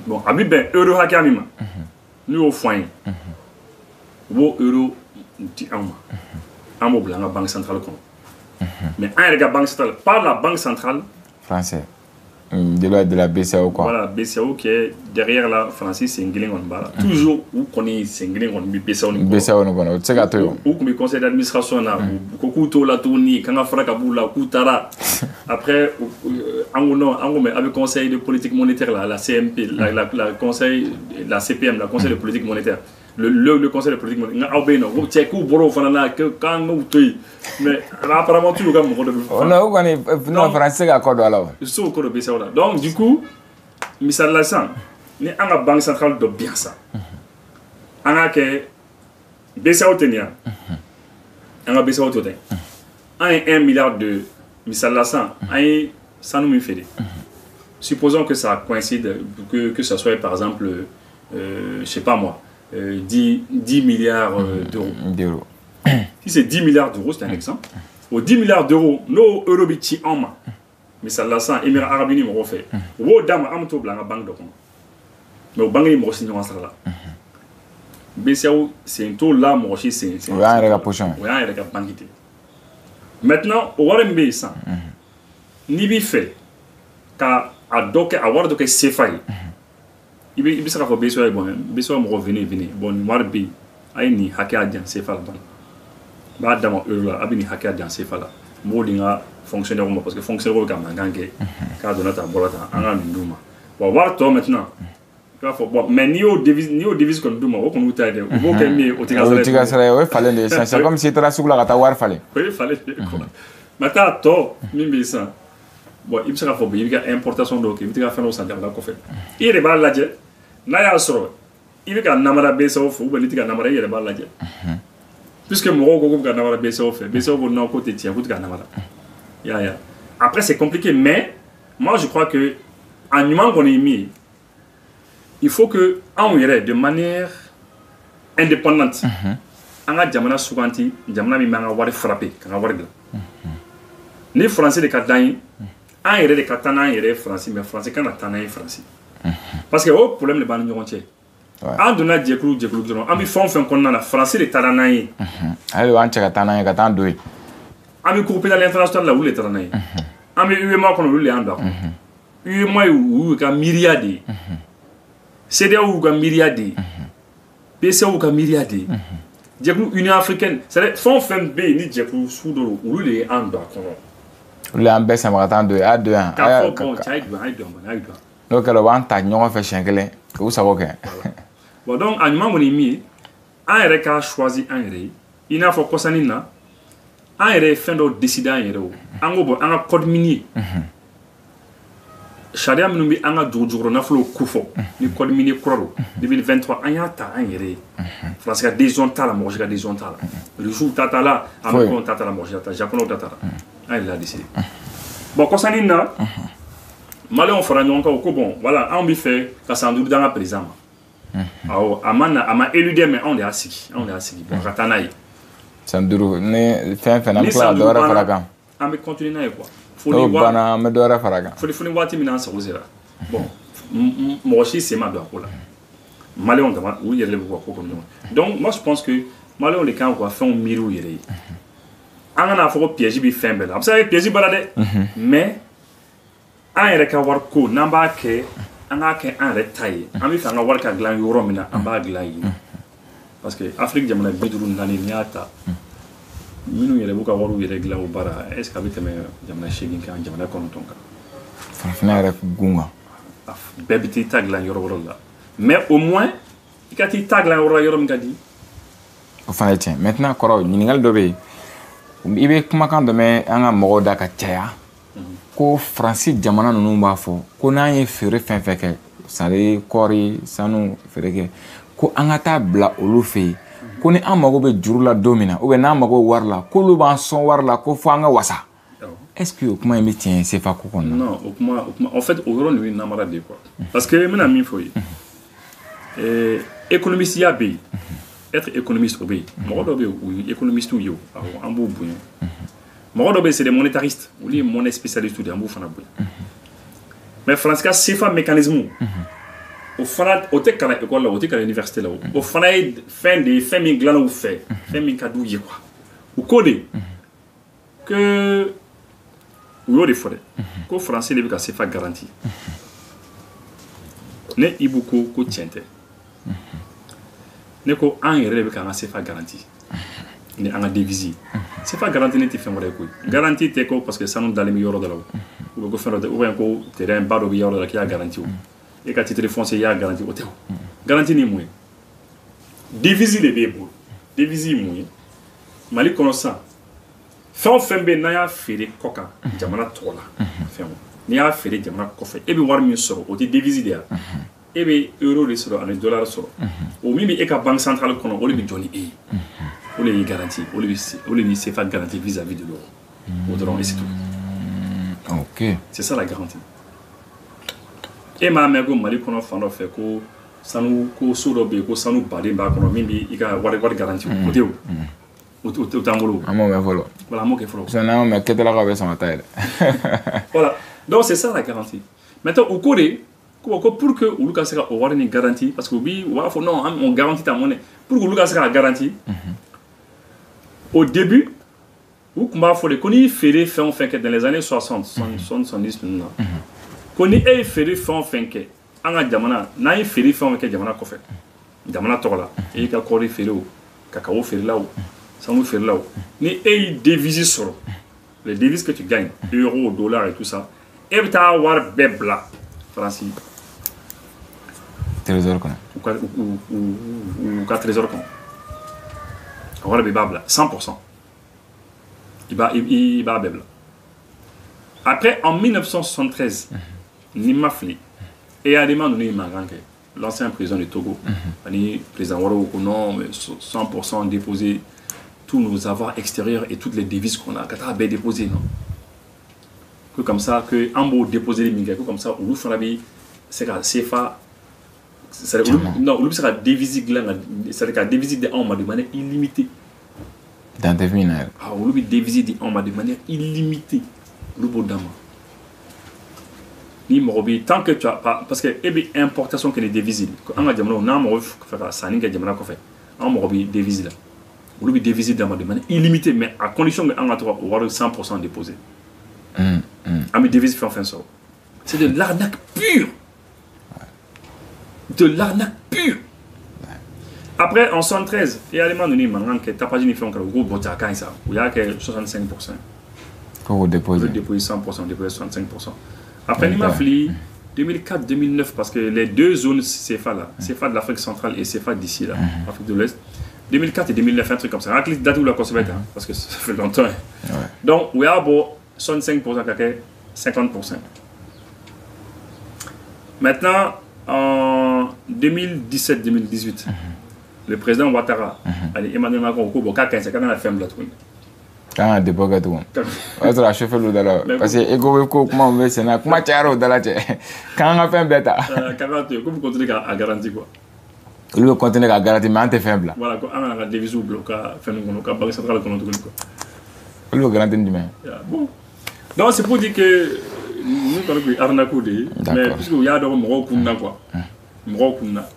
bon a bɛ bɛn euro hakɛya min ma n'u y'o fɔ an ye u b'o euro di an ma an b'o bila an ka banque centrale kɔnɔ mais an yɛrɛ ka banque centrale par la banque centrale français de la BCEAO quoi. Voilà, BCEAO qui est derrière la France, c'est Ngling on bala. Toujours où connaît c'est Ngling on BCEAO ni. BCEAO ni kono. C'est gâteau. Ou comme conseil d'administration là, ou couteau la tourni, quand on fera kabula, koutara. Après en mais avec conseil de politique monétaire là, la CMP, la conseil la CPM, la conseil de politique monétaire. Le conseil de politique monétaire. Nga no, check ou boro fanana que quand nous tuy. Mais apparemment tout le gars mon de. Non, on non français ka code alors. Sur code BCEAO là. Donc du coup, misal la sang, ni an ka banque centrale do bien ça. An ka ke BCEAO tenia. An ka BCEAO toten. An 1 milliard de misal la sang, an ça nous fait. Supposons que ça coïncide que ça soit par exemple je sais pas moi 10 milliards d'euros. Si c'est 10 milliards d'euros, c'est un exemple. Aux 10 milliards d'euros, nos euros biti en main. Mais ça l'a sans Émirats arabes unis m'ont fait. Au dame am to blanc banque de com. Mais au banque ils m'ont signé en ça là. BCEAO c'est un taux là moi aussi c'est. Ouais, avec la poche. Ouais, avec la banque. Maintenant au RMB ça. Ni bi fait ka adoke avoir doke CFA. Il be se ka fɔ BCEAO bon BCEAO mo venir bon wari bi ay ni hakɛ jan CFA la ban ba dama euro la abi ni hakɛ jan CFA la mo dinga fonctionnaire mo parce que fonctionnaire ka mangan kɛ ka donna ta bolata an ka nduma bon wari to maintenant ka fɔ bon mais ni o devise kon duma o kon uta de o bo kɛ mi o tiga sara o falen de c'est comme si tara sugula ka ta wari falen o falen ko mata to min bi sa bon il be se ka fɔ bi ka importation do ke bi ka fɛn o san jamana kɔfɛ i yɛrɛ b'a lajɛ n'a y'a sɔrɔ i bɛ ka namara BCEAO fɛ ou bien n'i tɛ ka namara i yɛrɛ b'a lajɛ puisque mɔgɔw ko k'u bɛ ka namara BCEAO fɛ BCEAO ko non k'o tɛ tiɲɛ k'u tɛ ka namara ya après c'est compliqué mais moi je crois que a ɲuman kɔni ye min ye il faut que anw yɛrɛ de manière indépendante an ka jamana suganti jamana min b'an ka wari frappé k'an ka wari dilan ni faransi de ka d'an ye an yɛrɛ de ka taa n'an yɛrɛ ye faransi mais faransi kana taa n'an ye faransi parce que o problème de b'an ni ɲɔgɔn cɛ an donna jɛkulu dɔrɔn an bɛ fɛn o fɛn kɔnɔna na faransi de taara n'an ye ale de b'an cɛ ka taa n'an ye ka taa an don yen an bɛ cour pénale internationale la olu de taara n'an ye an bɛ UEMOA kɔnɔ olu de y'an don a kɔnɔ UEMOA y'u ka miiriya de ye CEDEAO y'u ka miiriya de ye BCEAO y'u ka miiriya de ye jɛkulu Union africaine c'est-à-dire fɛn o fɛn bɛ yen ni jɛkulu sugu dɔ don olu de ye an don a kɔnɔ olu y'an bɛɛ sama ka taa an don yen a don yan k'a fɔ bon cɛ a ye don n'o kɛra u b'an ta ɲɔgɔn fɛ siɲɛ kelen k'u sago kɛ bon donc a ɲuman kɔni ye min ye an yɛrɛ k'a choisi an yɛrɛ ye i n'a fɔ kɔsannin na an yɛrɛ ye fɛn dɔw décider an yɛrɛ o an ko bon an ka code minier sariya minnu bɛ an ka dugujukɔrɔ nafolo ko fɔ ni code minier kura don 2023 an y'a ta an yɛrɛ ye faransi ka décision t'a la mɔgɔ si ka décision t'a la rusiw ta t'a la américains ta t'a la mɔgɔ si ta t'a la japonais ta t'a la an yɛrɛ l'a décider bon kɔsannin na maliyɛnw fara ɲɔgɔn kan o ko bon voilà anw bɛ fɛ ka san 5 d'an ka président ma awɔ a ma élu dɛ mais anw de y'a sigi bon ka taa n'a ye san 5 ni fɛn fɛn an bɛ tila ka dɔ wɛrɛ fara kan an bɛ continuer n'a ye quoi n'o banna an bɛ dɔ wɛrɛ fara kan fo ni waati min na an sago sera bon mɔgɔ si sen ma don a ko la maliyɛnw dama u yɛrɛ de b'u ka ko kɔnɔ ɲɔgɔn donc moi je pense que maliyɛnw de kan k'u ka fɛnw miiri u yɛrɛ ye an kana fɔ ko piège bɛ fɛn bɛɛ la a bɛ se ka kɛ piège b'a la dɛ mais an yɛrɛ ka wari ko n'an b'a kɛ an k'a kɛ an yɛrɛ ta ye an bɛ fɛ an ka wari ka dilan yɔrɔ min na an b'a dilan yen parce que Afrique jamana 54 n'i y'a ta minnu yɛrɛ b'u ka wariw yɛrɛ dilan o baara est ce que a bɛ tɛmɛ jamana 8 kan jamana 9 kan farafinna yɛrɛ gun kan bɛɛ bɛ t'i ta dilan yɔrɔ wɛrɛw la mais au moins i ka t'i ta dilan yɔrɔ la yɔrɔ min ka di o fana ye tiɲɛ maintenant kɔrɔ ɲininkali dɔ bɛ yen i bɛ kumakan dɔ mɛn an ka mɔgɔw da ka caya ko faransi jamana ninnu b'a fɔ ko n'an ye feere fɛn fɛn kɛ sari kɔɔri sanu feere kɛ ko an ka taa bila olu fɛ yen ko ni an mago bɛ juru la don min na ou bien n'an mago bɛ wari la k'olu b'an sɔn wari la ko fo an ka wasa est ce que o kuma in bɛ tiɲɛ CFA ko kɔnɔ non o kuma en fait o yɔrɔ ninnu ye namara de ye quoi parce que n bɛna min fɔ ye économiste ya bɛ yen être économiste o bɛ yen mɔgɔ dɔ bɛ yen o ye économiste ye o awɔ an b'u bonya mɔgɔ dɔ bɛ yen c'est des monétaristes olu ye monnaie spécialiste de an b'u fana bonya mais faransi ka CFA mécanisme o fana o tɛ kalan école la o tɛ kalan université la o fana ye fɛn de ye fɛn min dilanna u fɛ fɛn min ka d'u ye quoi u ko de que u y'o de fɔ dɛ ko faransi de bɛ ka CFA garanti ne Ibu ko tiɲɛ tɛ ne ko an yɛrɛ de bɛ k'an ka CFA garanti ni an ka devise ye CFA garanti ne tɛ fɛn wɛrɛ ye koyi garanti tɛ ko parce que sanu dalen bɛ yɔrɔ dɔ la o ou bien ko fɛn dɔ tɛ ou bien ko terrain ba dɔ bɛ yɔrɔ dɔ la k'i y'a garanti o e ka titre foncier y'a garanti o tɛ o garanti ni mun ye devise de b'e bolo devise ye mun ye Mali kɔnɔ sisan fɛn o fɛn bɛ yen n'an y'a feere kɔ kan jamana tɔgɔ la fɛn o n'i y'a feere jamana kɔfɛ e bɛ wari min sɔrɔ o tɛ devise de ye e bɛ euro de sɔrɔ ani dollar sɔrɔ o min bɛ e ka banque centrale kɔnɔ o de bɛ jɔ ni e ye o de y'i garanti o de b'i CFA garanti vis-à-vis de l'euro o dɔrɔn et c'est tout ok c'est ça la garantie e m'a mɛn ko Mali kɔnɔ fan dɔ fɛ ko sanu ko so dɔ bɛ yen ko sanu baden b'a kɔnɔ min bɛ i ka wari garanti o tɛ o t'an bolo an m'o mɛn fɔlɔ voilà an m'o kɛ fɔlɔ sinon n'an y'o mɛn kɛtɛlakaw bɛ sɔn ka taa yɛrɛ voilà donc c'est ça la garantie maintenant u ko de ko pour que olu ka se ka o wari ni garantie parce que u b'a fɔ non on garantit ta monnaie pour que olu ka se ka garantie au début u tun b'a fɔ de ko n'i feere fɛn o fɛn kɛ dans les années 60 70 ninnu na ko ni e ye feere fɛn o fɛn kɛ an ka jamana n'an ye feere fɛn o fɛn kɛ jamana kɔfɛ jamana tɔgɔ la e y'i ka kɔɔri feere o kakao feerela o sanu feerela o ni e y'i devise sɔrɔ les devises que tu gagnes euro dollar et tout ça e bɛ taa wari bɛɛ bila faransi trésor kɔnɔ u ka trésor kɔnɔ a wari bɛɛ b'a bila 100% i b'a bɛɛ bila après en 1973 ni ma fili EADMA ninnu ye mankan kɛ l'ancien président de Togo ani président wɛrɛw ko non mais 100% déposer tous nos avoirs extérieurs et toutes les devises qu'on a ka taa bɛɛ déposer non que comme ça que en beau déposer les mingas que comme ça ou fera bi c'est ka CFA c'est non ou sera devise là c'est ka devise de en de manière illimitée dans des mines ah ou bi devise de en de manière illimitée le beau dama ni morobi tant que tu as pas parce que ebi importation que les devises en a jamana na mo fa ça ni ga jamana ko fait en morobi devise là ou bi devise de manière illimitée mais à condition que en a 100% déposé. Ami devise fait enfin ça. C'est de l'arnaque pure. De l'arnaque pure. Après, en 113, il y a les gens qui ont tapagé les fonds qui ont gros bota quand ça. Il y a que 65%. Quand vous déposez. Vous déposez 100%, déposez 65%. Après, il m'a fallu 2004-2009 parce que les deux zones CFA là, CFA de l'Afrique centrale et CFA d'ici là, Afrique de l'Ouest. 2004 et 2009, un truc comme ça. La date où la consommation, parce que ça fait longtemps. Donc, il y a 65%, 50%. Maintenant, en 2017-2018, le président Ouattara, Emmanuel Macron, il y a 15 ans, la femme de la tournée. Quand de boga tout. On va chauffer l'eau d'alors. Parce que ego comment on veut c'est na comment tiaro d'alors. Quand on a fait un bêta. 40, comment vous continuez à garantir quoi? Il veut continuer à garantir mais on est faible. Voilà, on a devise ou bloc à faire nous qu'on a banque centrale qu'on a tout quoi. Il veut garantir du bien. Bon. Donc c'est pour dire que nous connaissons arnaque de mais puisque il y a donc moro kunna quoi. Moro kunna.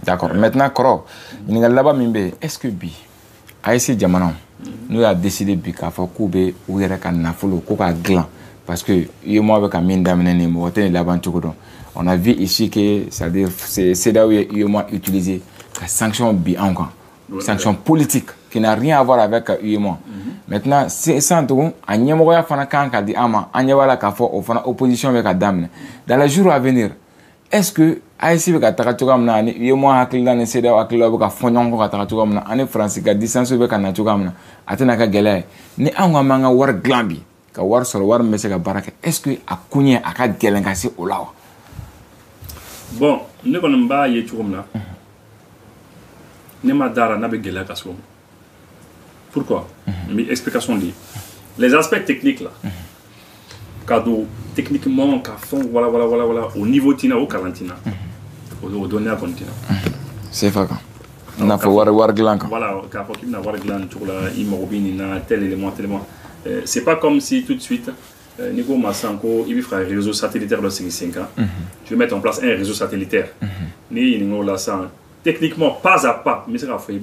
D'accord. Maintenant Koro, il y a là-bas mimbe est-ce que bi ASC Jamana nous a décidé bi ka fa ko be ou yere ka nafolo ko ka glan parce que moi avec un min damene ni mo ten là-bas don. On a vu ici que c'est-à-dire c'est là où UEMOA utilisé la sanction bi encore. Sanction politique qui n'a rien à voir avec UEMOA. Maintenant, c'est ça tout, a ñemoya fana kan ka di ama, anyawala ka fo o fana opposition avec damene. Dans les jours à venir, est-ce que AIC ka taka tugamna ni UEMOA hakilda ni CEDEAO hakilda ka fonyon ko ka taka tugamna ani France ka distance be ka na tugamna atena ka gele ni anga manga war glambi ka war solo war mese ka baraka est-ce que akunye aka gelen ka si olawa. Bon, ne connais pas y est là. Ne m'a dara n'a pas gagné la pourquoi? Mais explication liée. Les aspects techniques là. Cadeau techniquement, qu'à fond, voilà, au niveau tina au calantina, au donné à continent. C'est vrai. On a fait war glan. Voilà, qu'à faut qu'il n'a war glan sur la immobile, n'a tel élément. C'est pas comme si tout de suite. Nico Massanko, il fera un réseau satellitaire de 5 ans. Je vais mettre en place un réseau satellitaire. Techniquement, pas à pas, mais c'est à faire.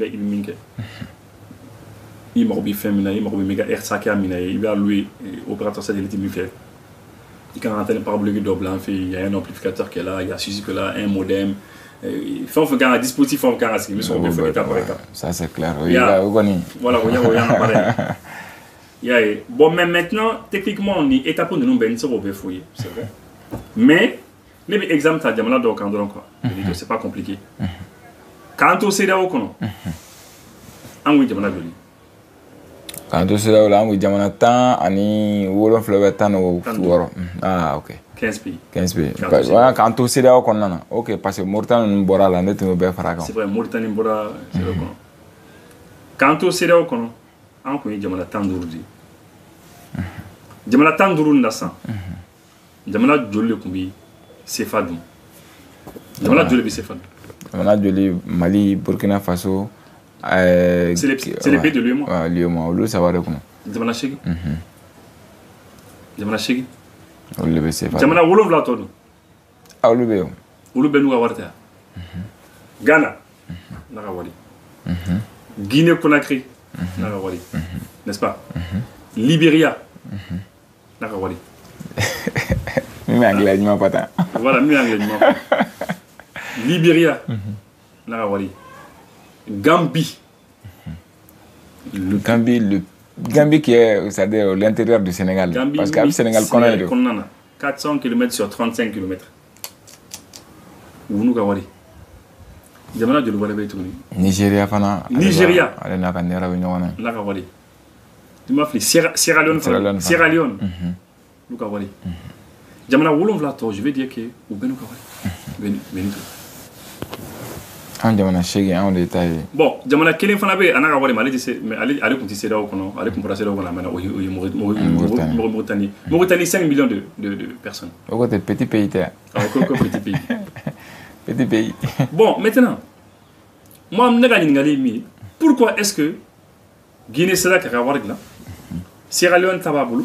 Il m'a oublié féminin, il m'a oublié méga RSAK, il va louer opérateur satellite. Il y a un antenne parabolique double, il y a un amplificateur qui est là, il y a Suzy qui est là, un modem. Il faut faire un dispositif, il faut faire un étape par étape. Ça c'est clair. Voilà, bon, mais maintenant, techniquement, on est étape de nous, c'est vrai. Mais, les exemples, tu as dit, c'est pas compliqué. Quand on sait d'abord, on oui, quand on sait d'abord, on oui, ani wolo fleuve tan ou woro. Ah, ok. 15 pays. 15 pays. Voilà, quand on sait d'abord qu'on en a. Ok, parce que Mauritanie nous bora là, net nous bien faragon. C'est vrai, Mauritanie bora, c'est vrai. Quand on sait d'abord qu'on an kun ye jamana 10 de jamana 10 na san jamana joli kun bi CFA dun jamana joli bi CFA jamana joli Mali Burkina Faso c'est les pays de l'UEMOA l'UEMOA ça va de comment jamana shegi olu be CFA jamana wolofla to dun olu be nu ga warta Ghana na ga wali Guinée Conakry n'est-ce pas? Libéria. Nakawali. Mi anglais ni pas. Voilà, mi anglais ni pas. Libéria. Nakawali. Gambie. Le Gambie qui est, c'est-à-dire l'intérieur du Sénégal. Gambie, parce que le Sénégal connaît 400 km sur 35 km. Où nous Kawali. Jamana jolu wala bay tuni Nigeria fana ale na ka nera ñona la ka wali dima fli Sierra Leone lu ka wali jamana wolon vla to je vais dire que ou benu ka wali benu an jamana segi an de ta ye bon jamana kelen fana be ana ka wari ma ale tɛ mais ale kun tɛ CEDEAO kɔnɔ ale kun bɔra CEDEAO kɔnɔ mais o ye Mauritanie 5 millions de personnes o ko tɛ petit pays tɛ ko petit pays petit pays bon maintenant moi ne ka ɲininkali ye min ye pourquoi est-ce que Guinée sera k'a ka wari dilan Sierra Leone ta b'a bolo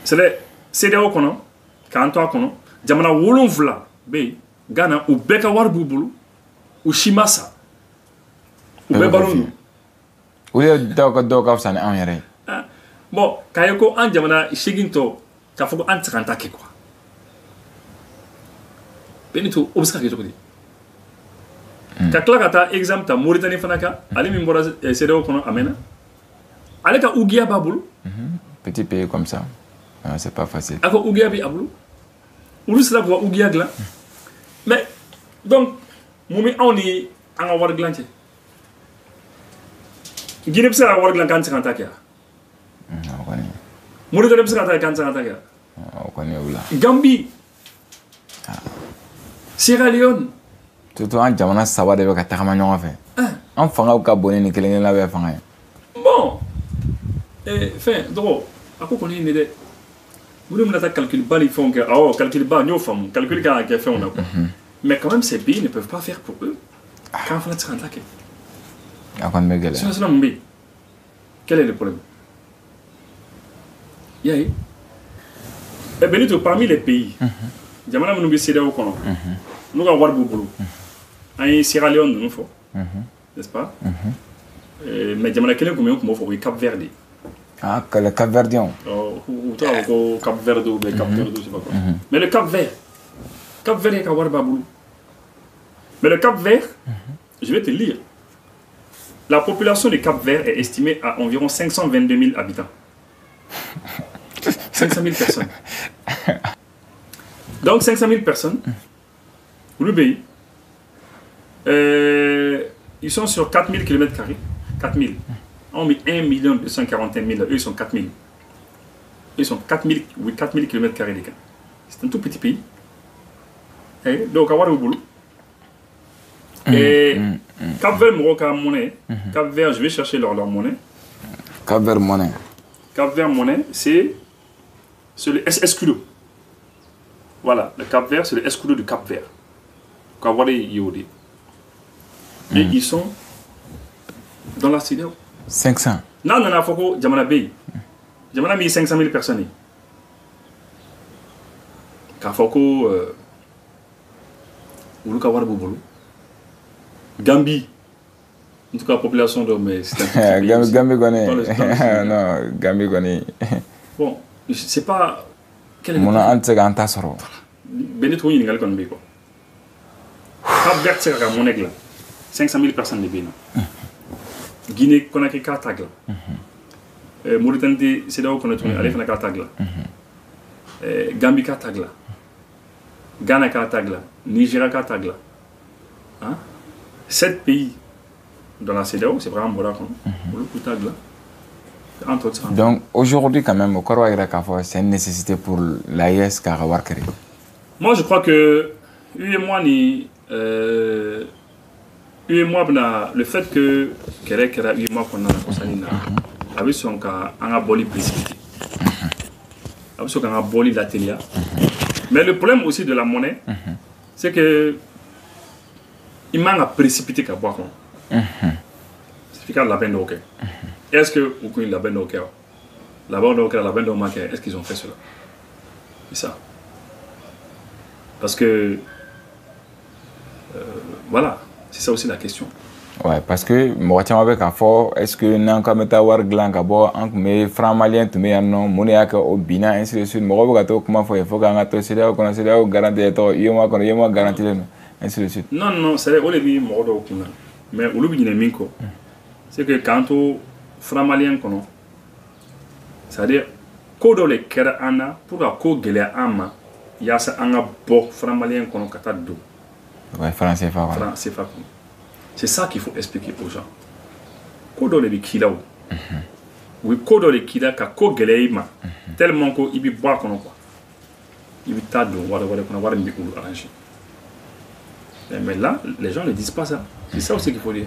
c'est CEDEAO kɔnɔ k'an to a kɔnɔ jamana 7 be yen Ghana u bɛɛ ka wari b'u bolo u si ma sa u bɛɛ balo don o ye dɔw ka fisa ni anw yɛrɛ ye bon k'a ye ko an jamana 8 tɔ k'a fɔ ko an tɛ se k'an ta kɛ quoi Benito o bɛ se ka kɛ cogo di ka tila ka taa exemple ta Mauritanie fana kan ale min bɔra CEDEAO kɔnɔ a mɛnna ale ka ugiya b'a bolo petit pays comme ça c'est pas facile a ko ugiya bɛ a bolo olu sera k'u ka ugiya dilan mais donc mun bɛ anw ni an ka wari dilan cɛ Guinée bɛ se ka wari dilan k'an tɛ se k'an ta kɛ wa Mauritanie bɛ se ka ta k'an tɛ se k'an ta kɛ wa Gambie Sierra Leone surtout an jamana 3 de bɛ ka tagama ɲɔgɔn fɛ an fangaw ka bon ni kelen kelen bɛɛ fanga ye bon fɛn dɔgɔ a ko kɔni ye nin dɛ minnu bɛna taa calcul ba ni fɛnw kɛ awɔ calcul ba n y'o faamu calcul kan ka kɛ fɛnw na quoi mais quand même ces pays ne peuvent pas faire pour eux k'an fana tɛ se k'an ta kɛ a kɔni bɛ gɛlɛya sinon mun bɛ yen quel est le problème y'a ye Benito parmi les pays jamana minnu bɛ CEDEAO kɔnɔ n'u ka wari b'u bolo an ye Sierra Leone ninnu fɔ n'est-ce pas mais jamana kelen tun bɛ yen tun b'o fɔ o ye Cap Vert de le Cap Verdien ou t'a fɔ ko Cap Vert ou bien Cap Vert je sais pas quoi mais le Cap Vert ye ka wari b'a bolo mais le Cap Vert je vais te lire la population du Cap Vert est estimée à environ 522 000 habitants 500 000 personnes donc 500 000 personnes le pays ils sont sur 4000 km². 4000. On met 1 241 000. Eux, ils sont 4000. Ils sont 4000 km². C'est un tout petit pays. Et donc, avoir le boulot. Et Cap Vert, monnaie. Cap Vert, je vais chercher leur monnaie. Cap Vert monnaie. Cap Vert monnaie, c'est le escudo. Voilà, le Cap Vert, c'est le escudo du Cap Vert. Et ils sont dans la CEDEAO. 500. Non, non, non, Jamana Bay. Jamana a mis 500 000 personnes. Kafoko, Uluka Warboubolo. Gambie. En tout cas, la population de Gambie connaît. Non, Gambie connaît. Bon, je ne sais pas. Mon antenne Tassoro. Benito, il y a une Gambie. Cap Vert, c'est la monnaie. 500 000 personnes de Bénin. Guinée, Conakry, Cartagla. Mauritanie, CEDEAO, allez faire Cartagla. Gambie, Cartagla. Ghana, Cartagla. Nigeria, Cartagla. 7 pays dans la CEDEAO, c'est vraiment Morakon. Donc aujourd'hui, quand même, c'est une nécessité pour l'AIS Karawarkari. Moi, je crois que le fait que Kera qu'on a avec son cas en a boli précipité. Avec son cas en a boli l'atelier. Mais le problème aussi de la monnaie, c'est que il manque à précipiter qu'à boire. C'est la peine de est-ce que vous connaissez la peine de la peine de est-ce qu'ils ont fait cela? C'est ça. Parce que voilà, c'est ça aussi la question. Ouais, parce que moi tiens avec un fort, est-ce que n'en comme ta war glan kabo en mais franc malien tu mets non monnaie que au bina ainsi de suite moi gato comment faut qu'on a to c'est là qu'on a c'est là garantie to moi garantie ainsi de suite. Non non, c'est au début moi do kuna. Mais au début il minko. C'est que quand au franc malien kono c'est-à-dire ko do le kera ana pour la ko gele ama ya sa anga bo franc malien kono kata do. Ouais, français fa. Français fa. C'est ça qu'il faut expliquer aux gens. Kodo le bikila ou. Oui, kodo le kida ka ko geleima. Tellement ko ibi bois kono quoi. Ibi tado wala kono wala mbi ulu arranger. Mais là, les gens ne disent pas ça. C'est ça aussi qu'il faut dire.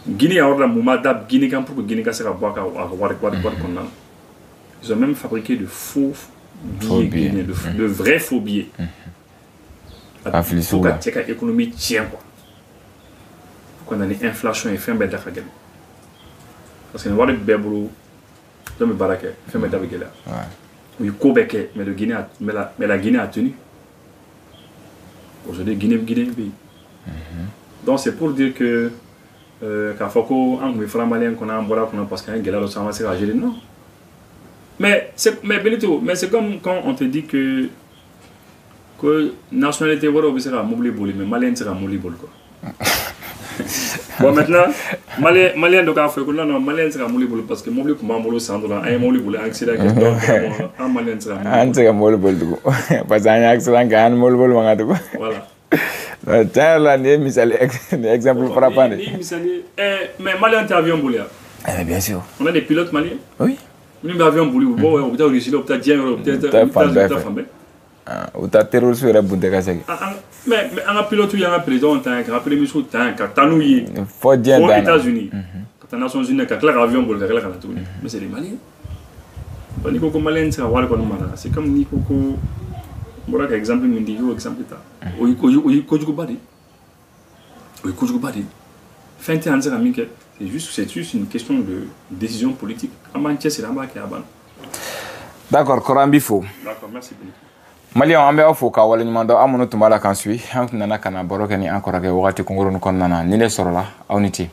Guinée a ordre Moumada, Guinée pour que Guinée se raboie ils ont même fabriqué de faux billets guinéens, de vrais faux billets. Il faut que l'économie tienne quoi. Quand on a une inflation et fait un bête d'affaires. Parce que nous avons des bébés, nous avons des baraques, fait un bête d'affaires. Oui, Québec, mais la Guinée a tenu. Aujourd'hui, Guinée est un pays. Donc c'est pour dire que quand Foko, on fait malien qu'on a un bola qu'on a parce qu'il y a un galère de sang, c'est ragé non. Mais Benito, mais c'est comme quand on te dit que nationalité voilà sera mobile boli mais malien sera mobile bol quoi. Bon maintenant malien donc a fait que non malien sera mobile bol parce que mobile comme mobile centre là un mobile bol accident que un malien sera mobile bol parce que un accident kan mobile bol manga do voilà tiens là ni misali exemple frappant mais malien t'as avion bol bien sûr on a des pilotes maliens oui nous avions bol bon on peut réussir peut-être bien peut-être o ta terroriste yɛrɛ bunte ka segin mais an ka pilote y'an ka président tan ka premier ministre tan ka taa n'u ye fo diɲɛ dan na États-Unis ka taa Nations Unies ka tila ka avion boli ka tila ka na tuguni mais c'est les Maliens bon ni ko ko Malien tɛ se ka wari kɔni mara c'est comme ni ko ko n bɔra ka exemple min di i y'o exemple ta o ye kojuguba de o ye kojuguba de fɛn tɛ an tɛ se ka min kɛ c'est juste une question de décision politique an b'an cɛsiri an b'a kɛ a banna d'accord kɔrɔ an b'i fo d'accord merci beaucoup Maliens an bɛ aw fo k'a waleɲuman dɔn aw minnu tun b'a la k'an suit an tun nana ka na baro kɛ ni an kɔrɔkɛ wagati kunkurunin kɔnɔna na ni ne sɔrɔla aw ni ce